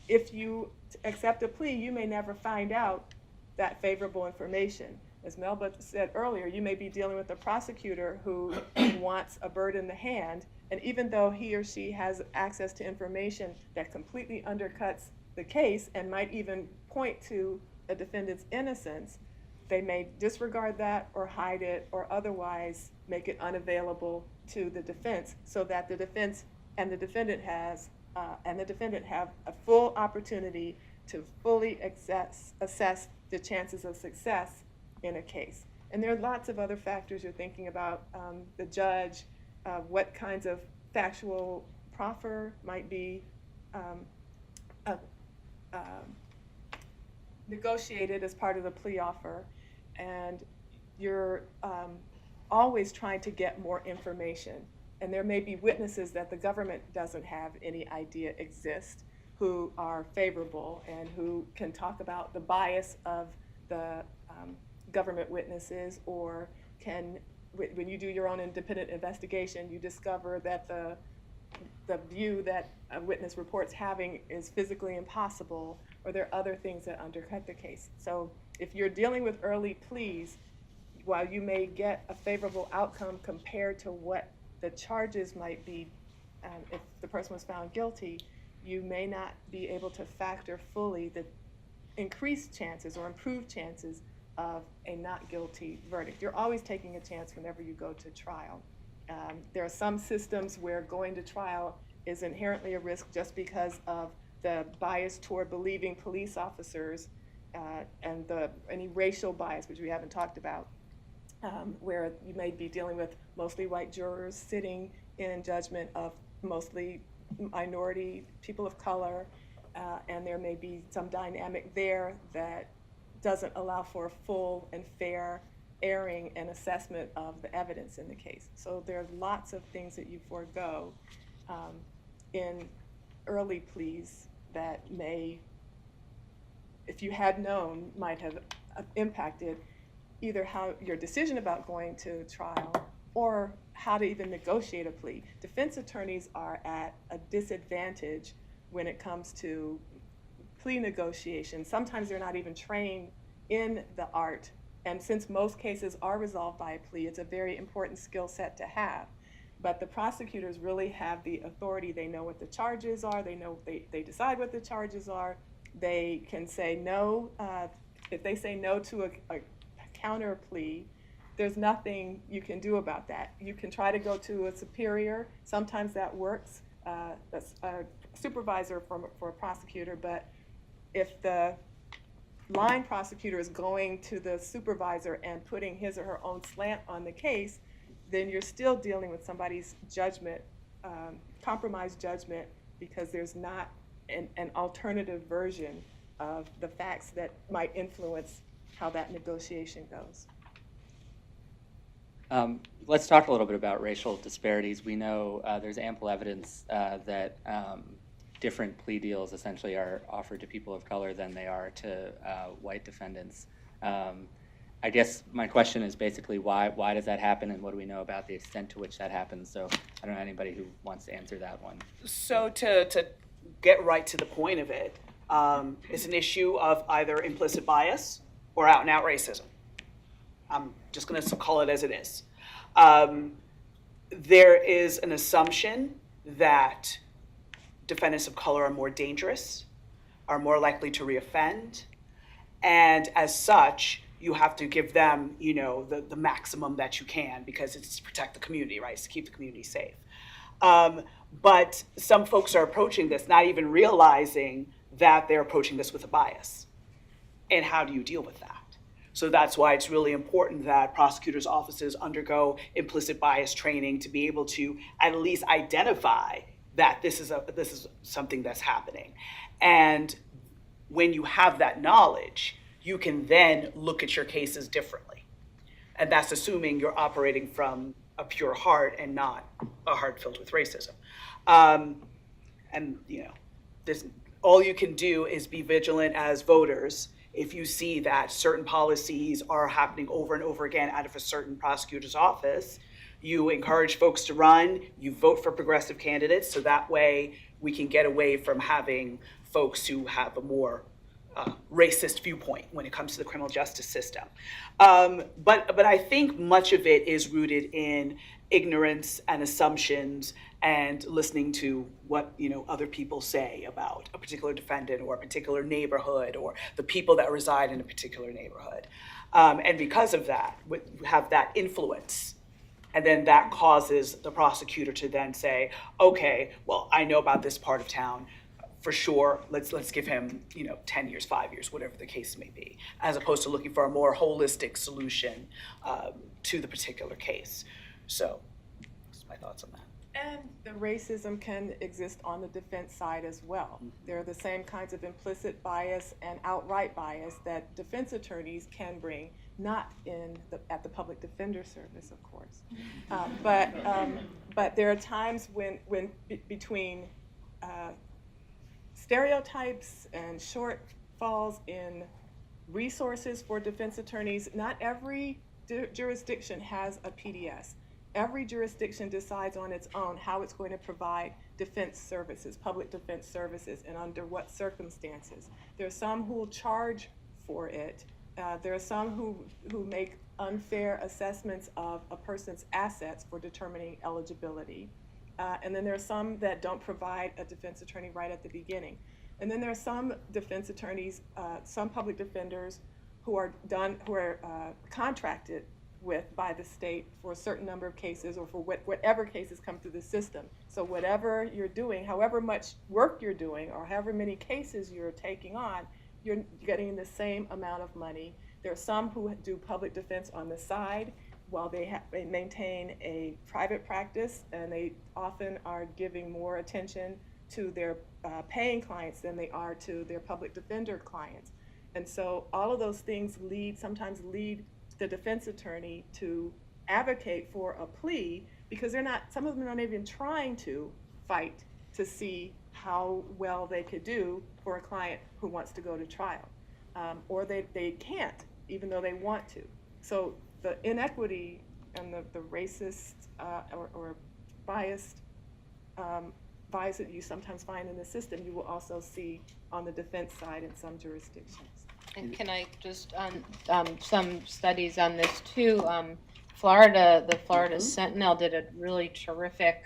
If you accept a plea, you may never find out that favorable information. As Melba said earlier, you may be dealing with a prosecutor who wants a bird in the hand, and even though he or she has access to information that completely undercuts the case and might even point to a defendant's innocence, they may disregard that or hide it or otherwise make it unavailable to the defense, so that the defense and the defendant have a full opportunity to fully assess the chances of success in a case. And there are lots of other factors you're thinking about. The judge, what kinds of factual proffer might be negotiated as part of the plea offer. And you're always trying to get more information. And there may be witnesses that the government doesn't have any idea exist, who are favorable and who can talk about the bias of the government witnesses, or can, when you do your own independent investigation, you discover that the view that a witness reports having is physically impossible, or there are other things that undercut the case. So if you're dealing with early pleas, while you may get a favorable outcome compared to what the charges might be, if the person was found guilty, you may not be able to factor fully the increased chances or improved chances of a not guilty verdict. You're always taking a chance whenever you go to trial. There are some systems where going to trial is inherently a risk just because of the bias toward believing police officers and any racial bias, which we haven't talked about. Where you may be dealing with mostly white jurors sitting in judgment of mostly minority people of color, and there may be some dynamic there that doesn't allow for a full and fair airing and assessment of the evidence in the case. So there are lots of things that you forego in early pleas that may, if you had known, might have impacted either how your decision about going to trial or how to even negotiate a plea. Defense attorneys are at a disadvantage when it comes to plea negotiations. Sometimes they're not even trained in the art, and since most cases are resolved by a plea, it's a very important skill set to have. But the prosecutors really have the authority. They know what the charges are. They know they decide what the charges are. They can say no. If they say no to a counter plea, there's nothing you can do about that. You can try to go to a superior. Sometimes that works, a supervisor for a prosecutor, but if the line prosecutor is going to the supervisor and putting his or her own slant on the case, then you're still dealing with somebody's judgment, compromised judgment, because there's not an alternative version of the facts that might influence how that negotiation goes. Let's talk a little bit about racial disparities. We know there's ample evidence that different plea deals essentially are offered to people of color than they are to white defendants. I guess my question is basically why does that happen, and what do we know about the extent to which that happens? So I don't know anybody who wants to answer that one. So to get right to the point of it, it's an issue of either implicit bias or out-and-out racism. I'm just going to call it as it is. there is an assumption that defendants of color are more dangerous, are more likely to reoffend, and as such, you have to give them, the maximum that you can because it's to protect the community, right? It's to keep the community safe. But some folks are approaching this not even realizing that they're approaching this with a bias. And how do you deal with that? So that's why it's really important that prosecutors' offices undergo implicit bias training to be able to at least identify that this is something that's happening. And when you have that knowledge, you can then look at your cases differently. And that's assuming you're operating from a pure heart and not a heart filled with racism. This, all you can do is be vigilant as voters. If you see that certain policies are happening over and over again out of a certain prosecutor's office, you encourage folks to run, you vote for progressive candidates, so that way we can get away from having folks who have a more racist viewpoint when it comes to the criminal justice system. But I think much of it is rooted in ignorance and assumptions and listening to what other people say about a particular defendant or a particular neighborhood or the people that reside in a particular neighborhood. And because of that, we have that influence. And then that causes the prosecutor to then say, okay, well, I know about this part of town. For sure, let's give him 10 years, 5 years, whatever the case may be, as opposed to looking for a more holistic solution to the particular case. So that's my thoughts on that. And the racism can exist on the defense side as well. There are the same kinds of implicit bias and outright bias that defense attorneys can bring, not at the public defender service, of course. But there are times when between stereotypes and shortfalls in resources for defense attorneys, not every jurisdiction has a PDS. Every jurisdiction decides on its own how it's going to provide defense services, public defense services, and under what circumstances. There are some who will charge for it. There are some who make unfair assessments of a person's assets for determining eligibility. And then there are some that don't provide a defense attorney right at the beginning. And then there are some defense attorneys, some public defenders who are contracted with by the state for a certain number of cases or for whatever cases come through the system. So whatever you're doing, however much work you're doing or however many cases you're taking on, you're getting the same amount of money. There are some who do public defense on the side while they maintain a private practice, and they often are giving more attention to their paying clients than they are to their public defender clients. And so all of those things sometimes lead the defense attorney to advocate for a plea because some of them are not even trying to fight to see how well they could do for a client who wants to go to trial. Or they can't, even though they want to. So the inequity and the racist or biased bias that you sometimes find in the system, you will also see on the defense side in some jurisdictions. And can I just, some studies on this too, the Florida Sentinel did a really terrific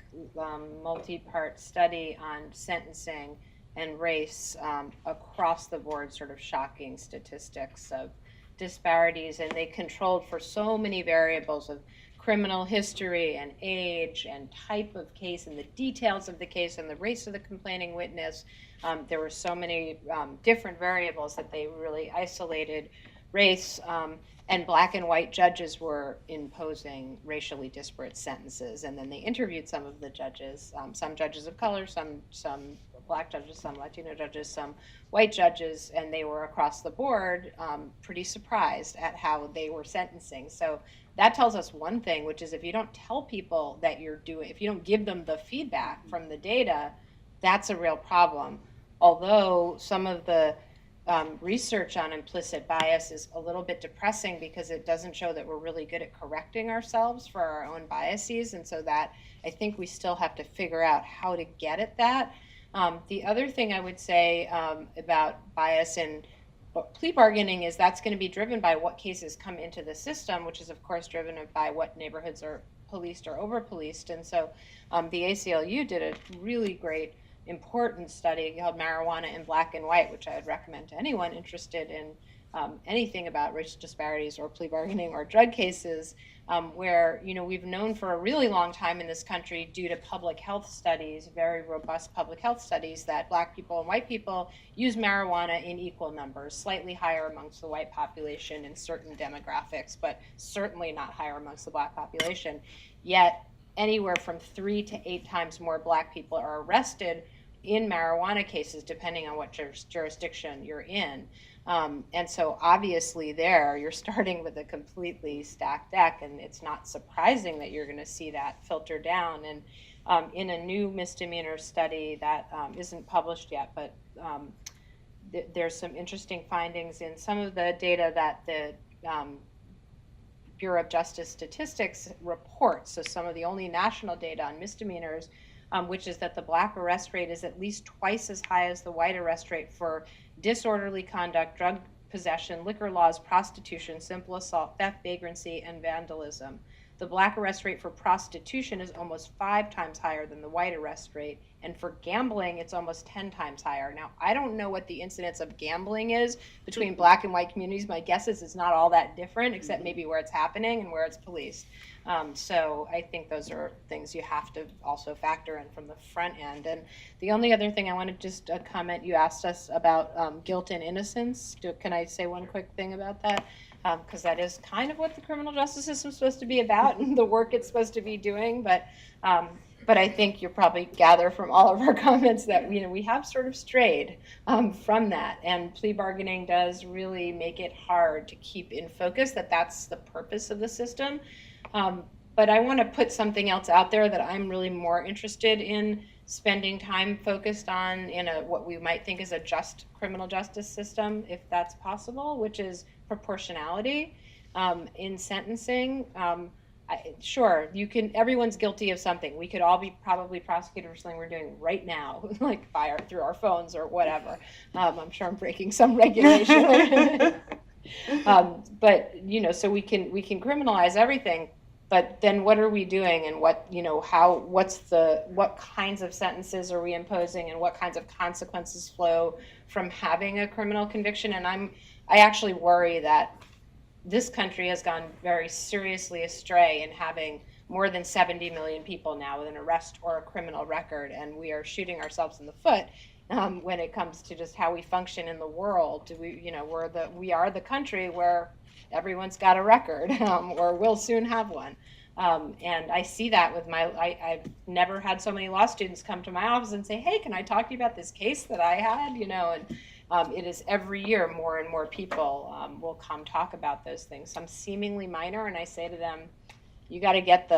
multi-part study on sentencing and race across the board, sort of shocking statistics of disparities, and they controlled for so many variables of criminal history and age and type of case and the details of the case and the race of the complaining witness. There were so many different variables that they really isolated race, and black and white judges were imposing racially disparate sentences. And then they interviewed some of the judges, some judges of color, some black judges, some Latino judges, some white judges, and they were across the board pretty surprised at how they were sentencing. So that tells us one thing, which is if you don't tell people that if you don't give them the feedback from the data, that's a real problem. Although some of the research on implicit bias is a little bit depressing because it doesn't show that we're really good at correcting ourselves for our own biases, and so that I think we still have to figure out how to get at that. The other thing I would say about bias in plea bargaining is that's going to be driven by what cases come into the system, which is of course driven by what neighborhoods are policed or over-policed. And so the ACLU did a really great, important study called Marijuana in Black and White, which I would recommend to anyone interested in anything about racial disparities or plea bargaining or drug cases, where we've known for a really long time in this country, due to public health studies, very robust public health studies, that Black people and white people use marijuana in equal numbers, slightly higher amongst the white population in certain demographics, but certainly not higher amongst the Black population. Yet anywhere from 3 to 8 times more Black people are arrested in marijuana cases, depending on what jurisdiction you're in. And so obviously there, you're starting with a completely stacked deck, and it's not surprising that you're going to see that filter down. And in a new misdemeanor study that isn't published yet, but there's some interesting findings in some of the data that the Bureau of Justice Statistics reports. So some of the only national data on misdemeanors, which is that the Black arrest rate is at least twice as high as the white arrest rate for disorderly conduct, drug possession, liquor laws, prostitution, simple assault, theft, vagrancy, and vandalism. The Black arrest rate for prostitution is almost 5 times higher than the white arrest rate, and for gambling, it's almost 10 times higher. Now, I don't know what the incidence of gambling is between Black and white communities. My guess is it's not all that different, except maybe where it's happening and where it's policed. So I think those are things you have to also factor in from the front end. And the only other thing I want to just comment, you asked us about guilt and innocence. Can I say one quick thing about that? Because that is kind of what the criminal justice system is supposed to be about and the work it's supposed to be doing. But I think you'll probably gather from all of our comments that we have sort of strayed from that. And plea bargaining does really make it hard to keep in focus that that's the purpose of the system. But I want to put something else out there that I'm really more interested in spending time focused on in what we might think is a just criminal justice system, if that's possible, which is proportionality in sentencing. Sure, everyone's guilty of something. We could all be probably prosecuted for something we're doing right now, like through our phones or whatever. I'm sure I'm breaking some regulation. But so we can criminalize everything. But then what are we doing, and what kinds of sentences are we imposing, and what kinds of consequences flow from having a criminal conviction? And I actually worry that this country has gone very seriously astray in having more than 70 million people now with an arrest or a criminal record, and we are shooting ourselves in the foot when it comes to just how we function in the world. We are the country where everyone's got a record, or will soon have one. And I see that with I've never had so many law students come to my office and say, hey, can I talk to you about this case that I had? And it is every year more and more people will come talk about those things. Some seemingly minor, and I say to them, you got to get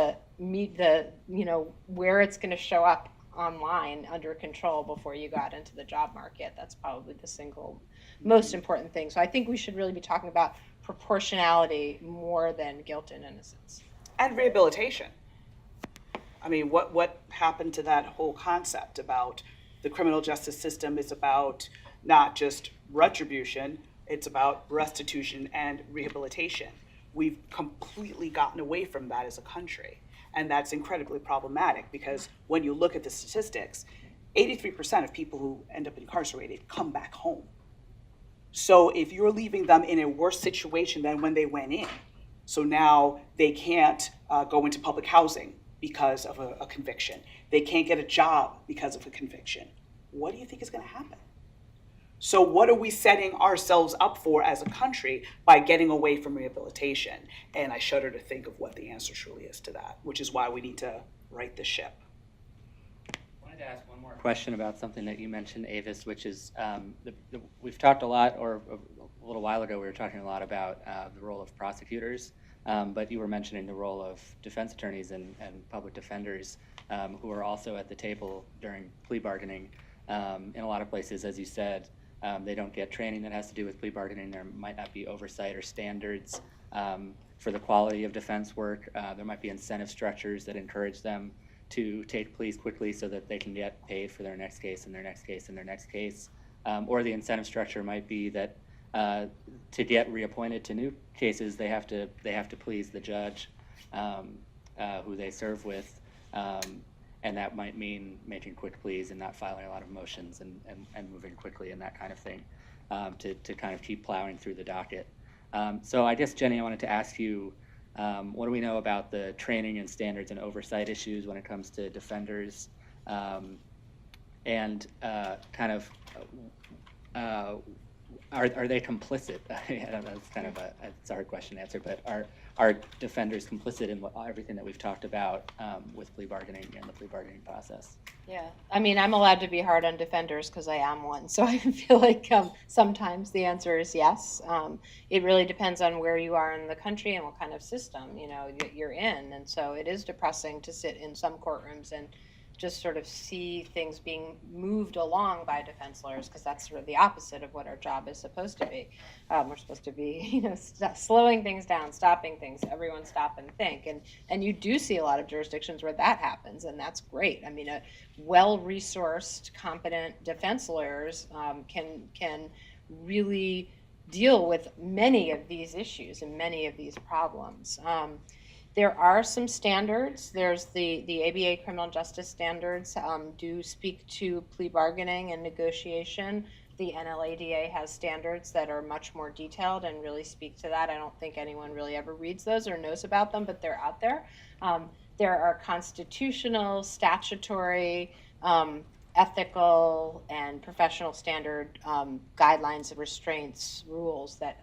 where it's going to show up online under control before you got into the job market. That's probably the single most important thing. So I think we should really be talking about proportionality more than guilt and innocence. And rehabilitation. I mean, what happened to that whole concept about the criminal justice system is about not just retribution, it's about restitution and rehabilitation. We've completely gotten away from that as a country. And that's incredibly problematic, because when you look at the statistics, 83% of people who end up incarcerated come back home. So if you're leaving them in a worse situation than when they went in, so now they can't go into public housing because of a conviction, they can't get a job because of a conviction, what do you think is going to happen? So what are we setting ourselves up for as a country by getting away from rehabilitation? And I shudder to think of what the answer truly is to that, which is why we need to right the ship. I wanted to ask one more question about something that you mentioned, Avis, which is we've talked a lot, or a little while ago we were talking a lot about the role of prosecutors, but you were mentioning the role of defense attorneys and public defenders who are also at the table during plea bargaining. In a lot of places, as you said, they don't get training that has to do with plea bargaining. There might not be oversight or standards for the quality of defense work. There might be incentive structures that encourage them to take pleas quickly so that they can get paid for their next case and their next case and their next case. Or the incentive structure might be that to get reappointed to new cases, they have to please the judge. who they serve with. And that might mean making quick pleas and not filing a lot of motions and moving quickly and that kind of thing, to kind of keep plowing through the docket. So I guess, Jenni, I wanted to ask you, what do we know about the training and standards and oversight issues when it comes to defenders? And kind of, are they complicit? I don't know, it's kind of it's a hard question to answer, but are defenders complicit in everything that we've talked about with plea bargaining and the plea bargaining process? Yeah, I mean, I'm allowed to be hard on defenders because I am one. So I feel like sometimes the answer is yes. It really depends on where you are in the country and what kind of system, you're in. And so it is depressing to sit in some courtrooms and just sort of see things being moved along by defense lawyers, because that's sort of the opposite of what our job is supposed to be. We're supposed to be, slowing things down, stopping things, everyone stop and think. And you do see a lot of jurisdictions where that happens, and that's great. I mean, well-resourced, competent defense lawyers can really deal with many of these issues and many of these problems. There are some standards. There's the ABA criminal justice standards do speak to plea bargaining and negotiation. The NLADA has standards that are much more detailed and really speak to that. I don't think anyone really ever reads those or knows about them, but they're out there. There are constitutional, statutory, ethical, and professional standard guidelines and restraints, rules that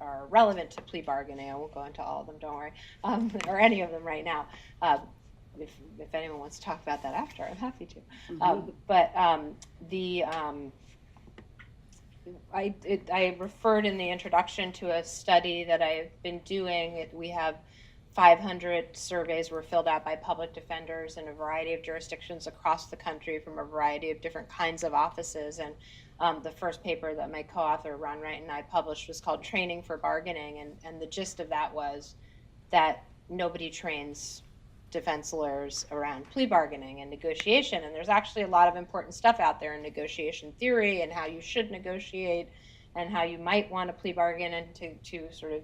are relevant to plea bargaining. I won't go into all of them, don't worry, or any of them right now. If anyone wants to talk about that after, I'm happy to. I referred in the introduction to a study that I've been doing. We have 500 surveys were filled out by public defenders in a variety of jurisdictions across the country from a variety of different kinds of offices. And the first paper that my co-author, Ron Wright, and I published was called Training for Bargaining. And the gist of that was that nobody trains defense lawyers around plea bargaining and negotiation. And there's actually a lot of important stuff out there in negotiation theory and how you should negotiate and how you might want to plea bargain and to sort of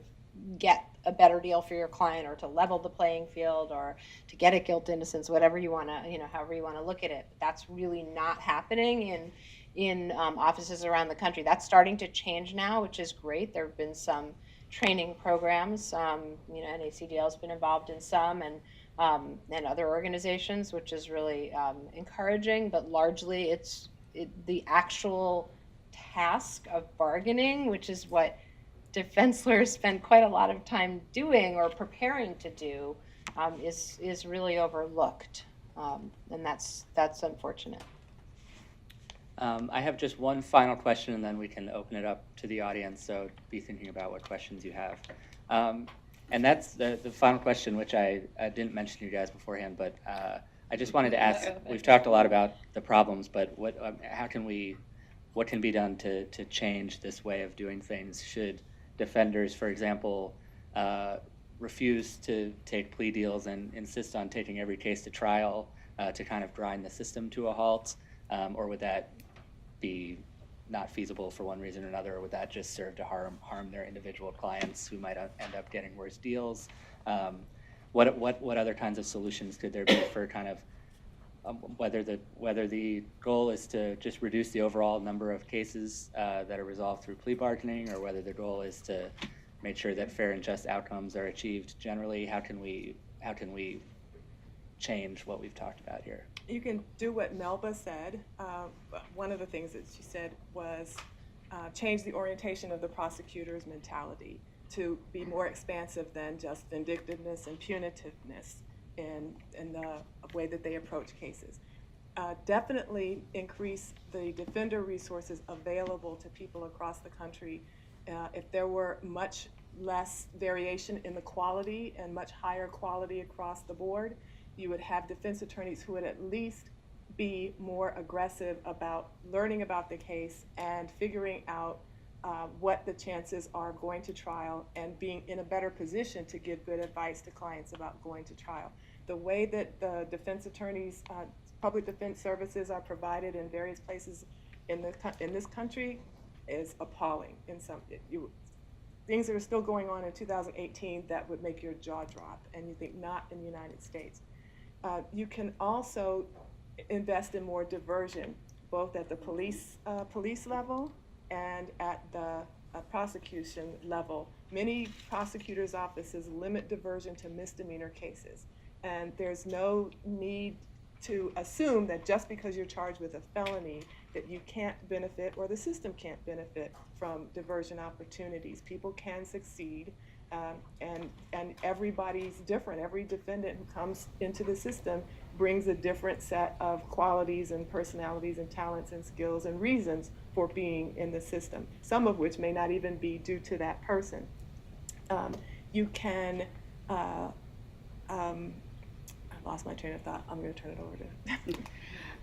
get a better deal for your client, or to level the playing field, or to get at guilt, innocence, whatever you want to, however you want to look at it. But that's really not happening in offices around the country. That's starting to change now, which is great. There have been some training programs. NACDL has been involved in some, and other organizations, which is really encouraging. But largely, the actual task of bargaining, which is what defense lawyers spend quite a lot of time doing or preparing to do, is really overlooked, and that's unfortunate. I have just one final question, and then we can open it up to the audience, so be thinking about what questions you have. And that's the final question, which I didn't mention to you guys beforehand, but I just wanted to ask, we've talked a lot about the problems, but what can be done to change this way of doing things? Should defenders, for example, refuse to take plea deals and insist on taking every case to trial to kind of grind the system to a halt? Or would that be not feasible for one reason or another, or would that just serve to harm their individual clients who might end up getting worse deals? What other kinds of solutions could there be for kind of whether the goal is to just reduce the overall number of cases that are resolved through plea bargaining, or whether the goal is to make sure that fair and just outcomes are achieved generally? How can we change what we've talked about here? You can do what Melba said. One of the things that she said was change the orientation of the prosecutor's mentality to be more expansive than just vindictiveness and punitiveness in the way that they approach cases. Definitely increase the defender resources available to people across the country. If there were much less variation in the quality and much higher quality across the board, you would have defense attorneys who would at least be more aggressive about learning about the case and figuring out what the chances are going to trial, and being in a better position to give good advice to clients about going to trial. The way that the defense attorneys, public defense services are provided in various places in this country is appalling. things that are still going on in 2018 that would make your jaw drop, and you think not in the United States. You can also invest in more diversion, both at the police level and at the prosecution level. Many prosecutors' offices limit diversion to misdemeanor cases, and there's no need to assume that just because you're charged with a felony that you can't benefit or the system can't benefit from diversion opportunities. People can succeed, and everybody's different. Every defendant who comes into the system brings a different set of qualities and personalities and talents and skills and reasons for being in the system, some of which may not even be due to that person. You can I lost my train of thought. I'm going to turn it over to.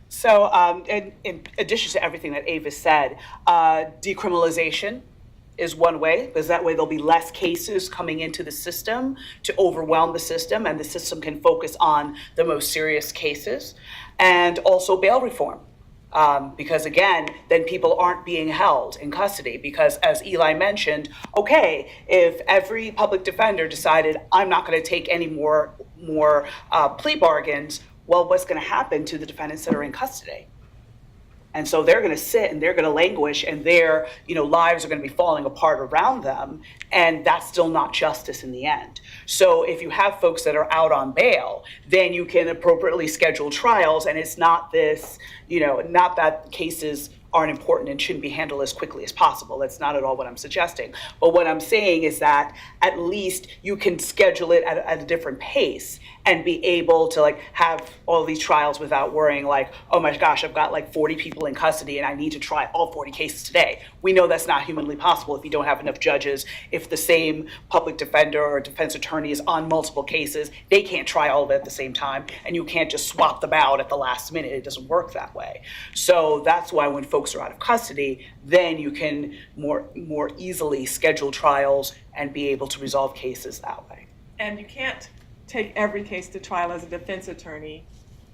So in addition to everything that Ava said, decriminalization is one way, because that way there'll be less cases coming into the system to overwhelm the system, and the system can focus on the most serious cases. And also bail reform. Because again, then people aren't being held in custody, because as Eli mentioned, okay, if every public defender decided I'm not going to take any more plea bargains, well, what's going to happen to the defendants that are in custody? And so they're going to sit and they're going to languish, and their lives are going to be falling apart around them, and that's still not justice in the end. So if you have folks that are out on bail, then you can appropriately schedule trials, and it's not this, not that cases aren't important and shouldn't be handled as quickly as possible. That's not at all what I'm suggesting. But what I'm saying is that at least you can schedule it at a different pace and be able to have all these trials without worrying oh my gosh, I've got 40 people in custody and I need to try all 40 cases today. We know that's not humanly possible if you don't have enough judges. If the same public defender or defense attorney is on multiple cases, they can't try all of it at the same time, and you can't just swap them out at the last minute. It doesn't work that way. So that's why when folks are out of custody, then you can more easily schedule trials and be able to resolve cases that way. And you can't take every case to trial as a defense attorney,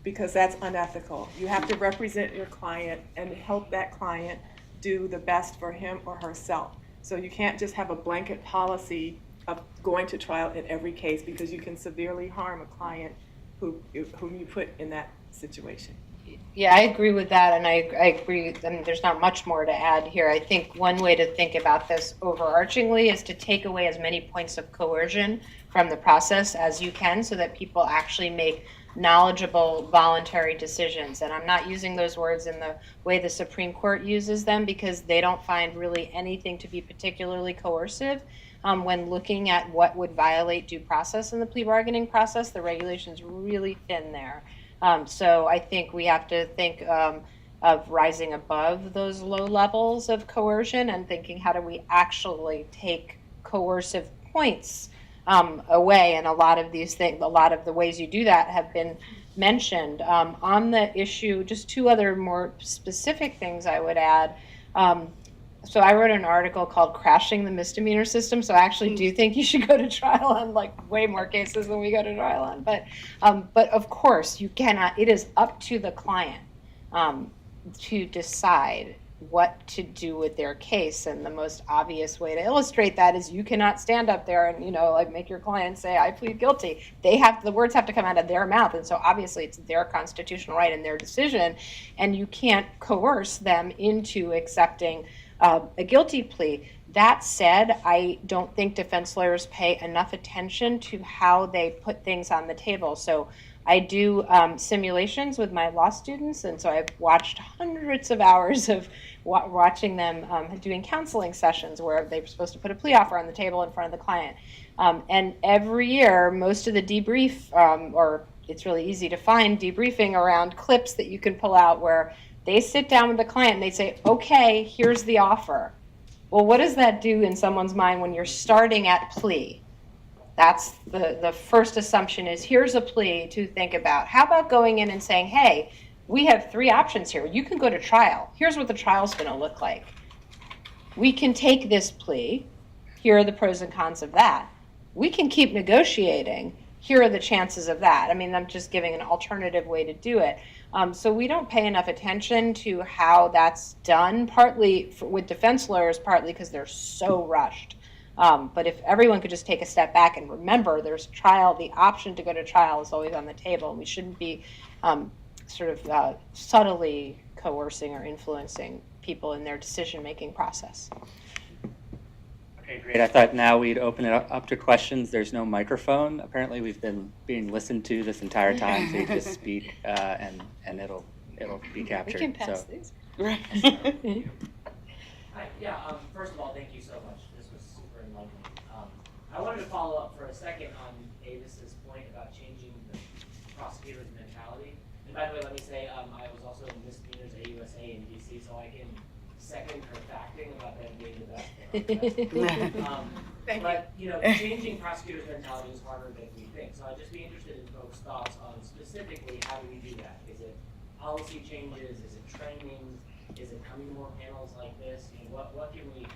because that's unethical. You have to represent your client and help that client do the best for him or herself. So you can't just have a blanket policy of going to trial in every case, because you can severely harm a client whom you put in that situation. Yeah, I agree with that, and I agree. I mean, there's not much more to add here. I think one way to think about this overarchingly is to take away as many points of coercion from the process as you can, so that people actually make knowledgeable, voluntary decisions. And I'm not using those words in the way the Supreme Court uses them, because they don't find really anything to be particularly coercive. When looking at what would violate due process in the plea bargaining process, the regulation's really thin there. So I think we have to think of rising above those low levels of coercion and thinking, how do we actually take coercive points away? And a lot of these things, a lot of the ways you do that have been mentioned. On the issue, just two other more specific things I would add. So I wrote an article called Crashing the Misdemeanor System. So I actually do think you should go to trial on way more cases than we go to trial on. But of course you cannot, it is up to the client to decide what to do with their case. And the most obvious way to illustrate that is you cannot stand up there and, make your client say, I plead guilty. The words have to come out of their mouth. And so obviously it's their constitutional right and their decision. And you can't coerce them into accepting a guilty plea. That said, I don't think defense lawyers pay enough attention to how they put things on the table. So I do simulations with my law students, and so I've watched hundreds of hours of watching them doing counseling sessions where they're supposed to put a plea offer on the table in front of the client. And every year, most of the debrief, or it's really easy to find debriefing around clips that you can pull out where they sit down with the client and they say, okay, here's the offer. Well, what does that do in someone's mind when you're starting at plea? That's the first assumption is, here's a plea to think about. How about going in and saying, hey, we have three options here. You can go to trial. Here's what the trial's going to look like. We can take this plea. Here are the pros and cons of that. We can keep negotiating. Here are the chances of that. I mean, I'm just giving an alternative way to do it. So we don't pay enough attention to how that's done, partly with defense lawyers, partly because they're so rushed But if everyone could just take a step back and remember there's trial, the option to go to trial is always on the table. And we shouldn't be subtly coercing or influencing people in their decision-making process. Okay, great. I thought now we'd open it up to questions. There's no microphone. Apparently, we've been being listened to this entire time, so you just speak, and it'll be captured. We can pass So, these. Hi, yeah, first of all, thank you so much. This was super enlightening. I wanted to follow up for a second on Avis's point about changing the prosecutor's mentality. And by the way, let me say, I was also in misdemeanors AUSA in DC, so I can second her facting about them being the best. Thank but, you know, changing prosecutors' mentality is harder than we think. So I'd just be interested in folks' thoughts on specifically how do we do that? Is it policy changes? Is it training? Is it coming to more panels like this? You know, what can we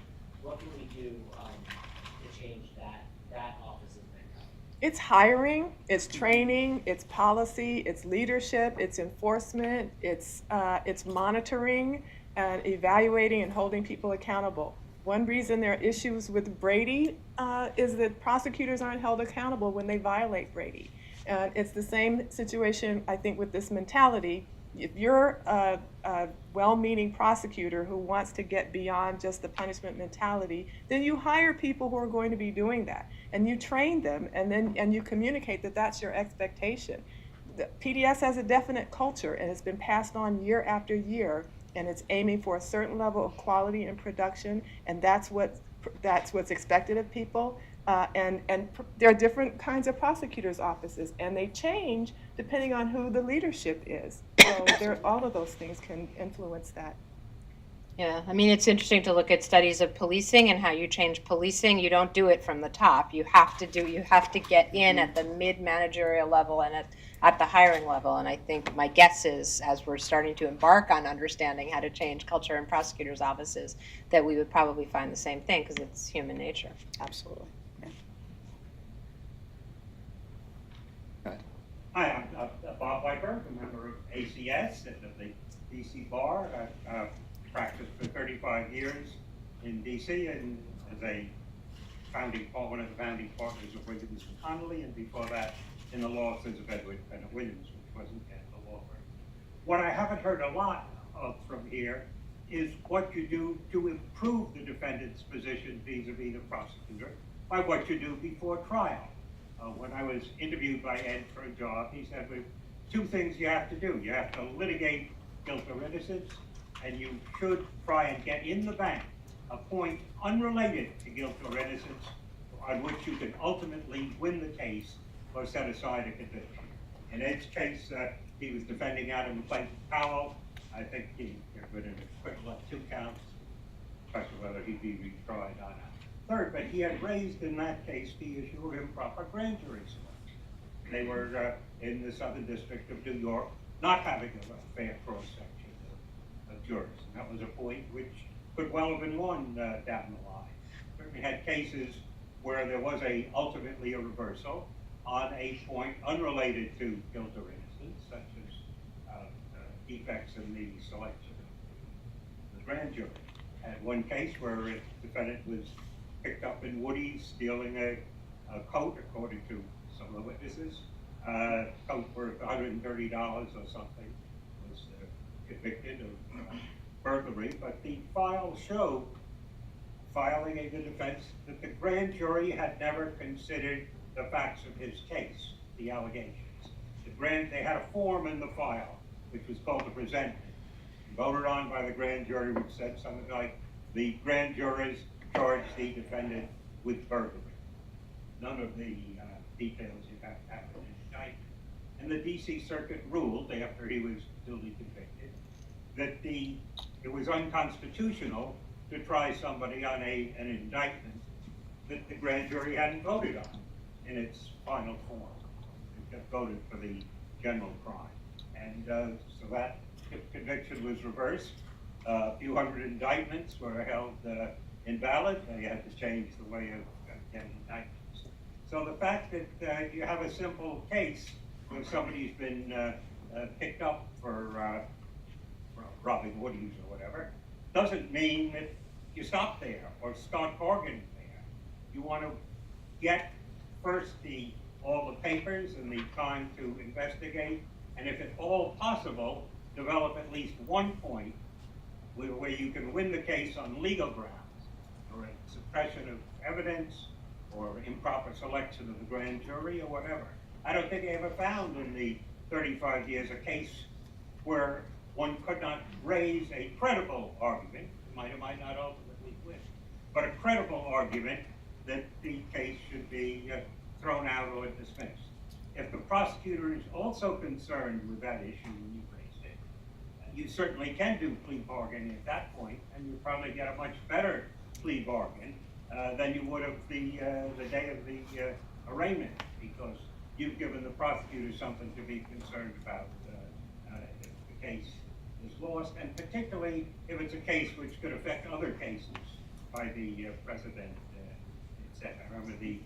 do to change that office's mentality? It's hiring, it's training, it's policy, it's leadership, it's enforcement, it's monitoring and evaluating and holding people accountable. One reason there are issues with Brady is that prosecutors aren't held accountable when they violate Brady. And it's the same situation, I think, with this mentality. If you're a well-meaning prosecutor who wants to get beyond just the punishment mentality, then you hire people who are going to be doing that, and you train them, and you communicate that that's your expectation. The PDS has a definite culture, and it's been passed on year after year, and it's aiming for a certain level of quality and production, and that's what's expected of people. And there are different kinds of prosecutors' offices, and they change depending on who the leadership is. So all of those things can influence that. Yeah, I mean, it's interesting to look at studies of policing and how you change policing. You don't do it from the top. You have to get in at the mid-managerial level and at the hiring level. And I think my guess is, as we're starting to embark on understanding how to change culture in prosecutors' offices, that we would probably find the same thing because it's human nature. Absolutely. Hi, I'm Bob Viper, a member of ACS and of the DC Bar. I've practiced for 35 years in DC and as one of the founding partners of Williams and Connolly, and before that in the law offices of Edward Bennett Williams, which wasn't yet a law firm. What I haven't heard a lot of from here is what you do to improve the defendant's position vis-a-vis the prosecutor by what you do before trial. When I was interviewed by Ed for a job, he said, well, two things you have to do. You have to litigate guilt or innocence, and you should try and get in the bank a point unrelated to guilt or innocence on which you can ultimately win the case or set aside a conviction. In Ed's case, he was defending Adam Clayton Powell. I think he would have acquitted on 2 counts, question whether he'd be retried on a third, but he had raised in that case the issue of improper grand jury selection. They were in the Southern District of New York not having a fair cross-section of jurors. And that was a point which could well have been won down the line. We had cases where there was ultimately a reversal on a point unrelated to guilt or innocence, such as defects in the selection of the grand jury. And one case where a defendant was picked up in Woodies stealing a coat, according to some of the witnesses. Coat worth $130 or something, was convicted of burglary, but the file showed, filing a defense, that the grand jury had never considered the facts of his case, the allegations. They had a form in the file, which was called the presentment, voted on by the grand jury, which said something like, the grand jurors charged the defendant with burglary. None of the details you have to have in an indictment. And the DC Circuit ruled, after he was duly convicted, that it was unconstitutional to try somebody on an indictment that the grand jury hadn't voted on in its final form. It voted for the general crime. And so that conviction was reversed. A few hundred indictments were held invalid. They had to change the way of getting indictments. So the fact that you have a simple case where somebody's been picked up for robbing Woodies or whatever, doesn't mean that you stop there or start bargaining there. You want to get first all the papers and the time to investigate, and if at all possible, develop at least one point where you can win the case on legal grounds, or a suppression of evidence, or improper selection of the grand jury, or whatever. I don't think I ever found in the 35 years a case where one could not raise a credible argument, might or might not ultimately win, but a credible argument that the case should be thrown out or dismissed. If the prosecutor is also concerned with that issue when you raised it, you certainly can do plea bargaining at that point, and you probably get a much better plea bargain than you would have the day of the arraignment, because you've given the prosecutor something to be concerned about if the case is lost, and particularly if it's a case which could affect other cases by the precedent set. I remember the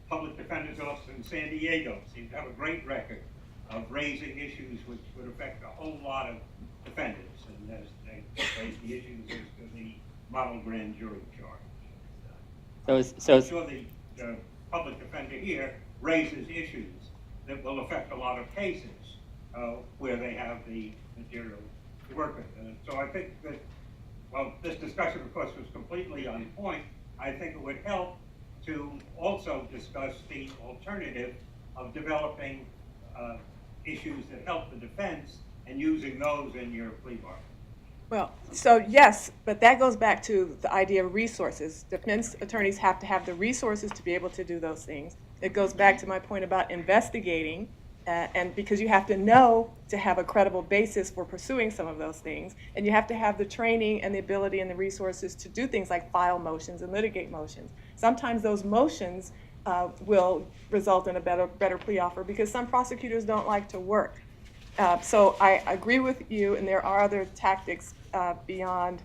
public defender's office in San Diego seemed to have a great record of raising issues which would affect a whole lot of defendants, and as they raised the issues as to the model grand jury charge. I'm sure the public defender here raises issues that will affect a lot of cases where they have the material to work with. And so I think that, well, this discussion, of course, was completely on point. I think it would help to also discuss the alternative of developing issues that help the defense and using those in your plea bargain. Well, so yes, but that goes back to the idea of resources. Defense attorneys have to have the resources to be able to do those things. It goes back to my point about investigating, and because you have to know to have a credible basis for pursuing some of those things, and you have to have the training and the ability and the resources to do things like file motions and litigate motions. Sometimes those motions will result in a better plea offer because some prosecutors don't like to work. So I agree with you, and there are other tactics beyond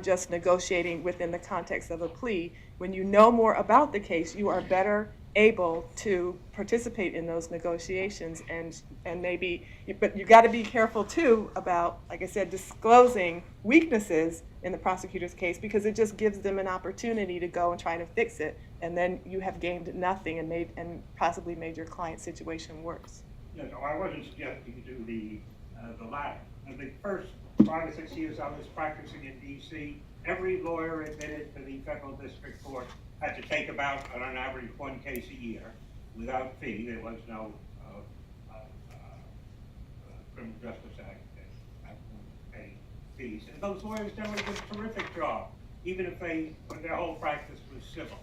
just negotiating within the context of a plea. When you know more about the case, you are better able to participate in those negotiations, and maybe, but you got to be careful too about, like I said, disclosing weaknesses in the prosecutor's case, because it just gives them an opportunity to go and try to fix it, and then you have gained nothing and possibly made your client's situation worse. Yeah, no, I wasn't suggesting to do the latter. The first 5 or 6 years I was practicing in D.C., every lawyer admitted to the federal district court had to take about, on an average, 1 case a year without fee. There was no Criminal Justice Act that pay fees. And those lawyers generally did a terrific job, even if their whole practice was civil.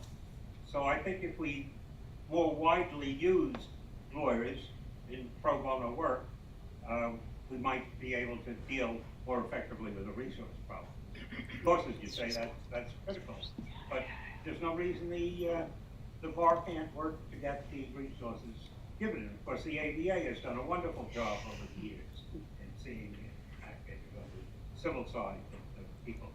So I think if we more widely use lawyers in pro bono work, we might be able to deal more effectively with the resource problem. Of course, as you say, that's critical, but there's no reason the bar can't work to get the resources given. And of course, the ABA has done a wonderful job over the years in seeing the civil side that people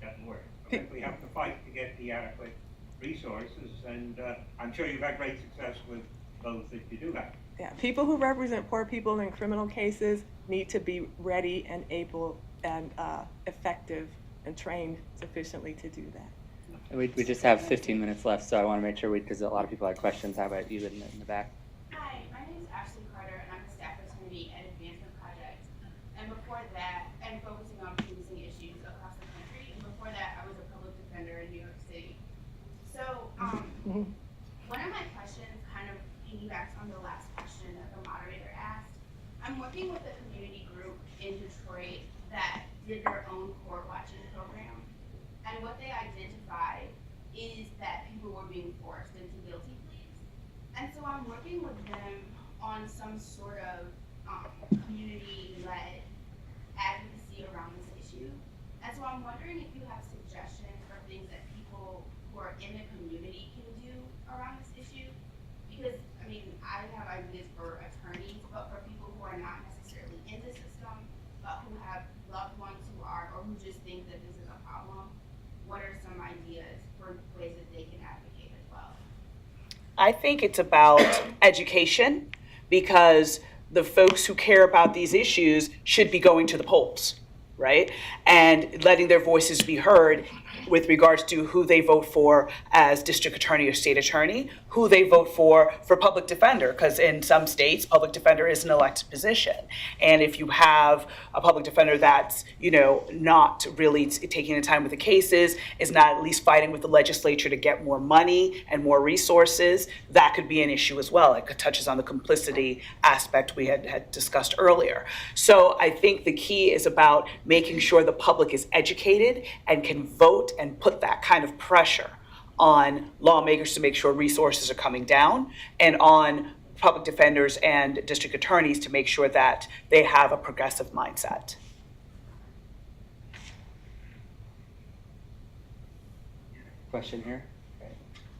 get lawyers. I think we have to fight to get the adequate resources, and I'm sure you've had great success with those that you do have. Yeah, people who represent poor people in criminal cases need to be ready and able and effective and trained sufficiently to do that. We just have 15 minutes left, so I want to make sure because a lot of people had questions. How about you in the back? Hi, my name is Ashley Carter, and I'm a staff attorney at Advancement Project. And before that, and focusing on policing issues across the country. And before that, I was a public defender in New York City. So, one of my questions kind of piggybacks on the last question that the moderator asked. I'm working with a community group in Detroit that did their own court watching program. And what they identified is that people were being forced into guilty pleas. And so I'm working with them on some sort of community-led advocacy around this issue. And so I'm wondering if you have suggestions for things that people who are in the community can do around this issue. Because, I mean, I have ideas for attorneys, but for people who are not necessarily in the system, but who have loved ones who are, or who just think that this is a problem, what are some ideas for ways that they can advocate as well? I think it's about education, because the folks who care about these issues should be going to the polls, right? And letting their voices be heard with regards to who they vote for as district attorney or state attorney, who they vote for public defender, because in some states, public defender is an elected position. And if you have a public defender that's, not really taking the time with the cases, is not at least fighting with the legislature to get more money and more resources, that could be an issue as well. It touches on the complicity aspect we had discussed earlier. So I think the key is about making sure the public is educated and can vote and put that kind of pressure on lawmakers to make sure resources are coming down, and on public defenders and district attorneys to make sure that they have a progressive mindset. Question here?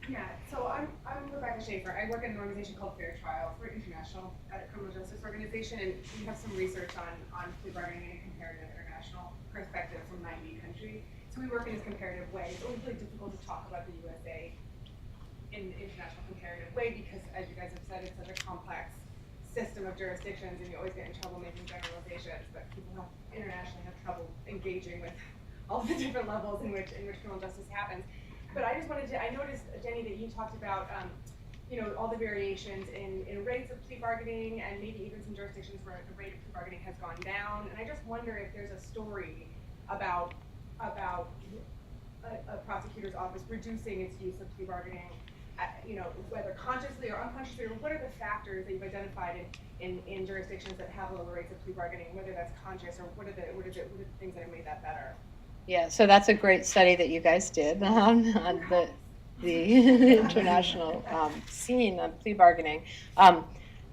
Yeah, so I'm Rebecca Schaefer. I work at an organization called Fair Trial. We're international at a criminal justice organization, and we have some research on plea bargaining in a comparative international perspective from 90 countries. So we work in this comparative way. It's always really difficult to talk about the USA in the international comparative way because, as you guys have said, it's such a complex system of jurisdictions, and you always get in trouble making generalizations. But people internationally have trouble engaging with all the different levels in which criminal justice happens. But I just wanted to, I noticed, Jenni, that you talked about, all the variations in rates of plea bargaining, and maybe even some jurisdictions where the rate of plea bargaining has gone down. And I just wonder if there's a story about a prosecutor's office reducing its use of plea bargaining, whether consciously or unconsciously, or what are the factors that you've identified in jurisdictions that have lower rates of plea bargaining, whether that's conscious, or what are the things that have made that better? Yeah, so that's a great study that you guys did on the international scene of plea bargaining.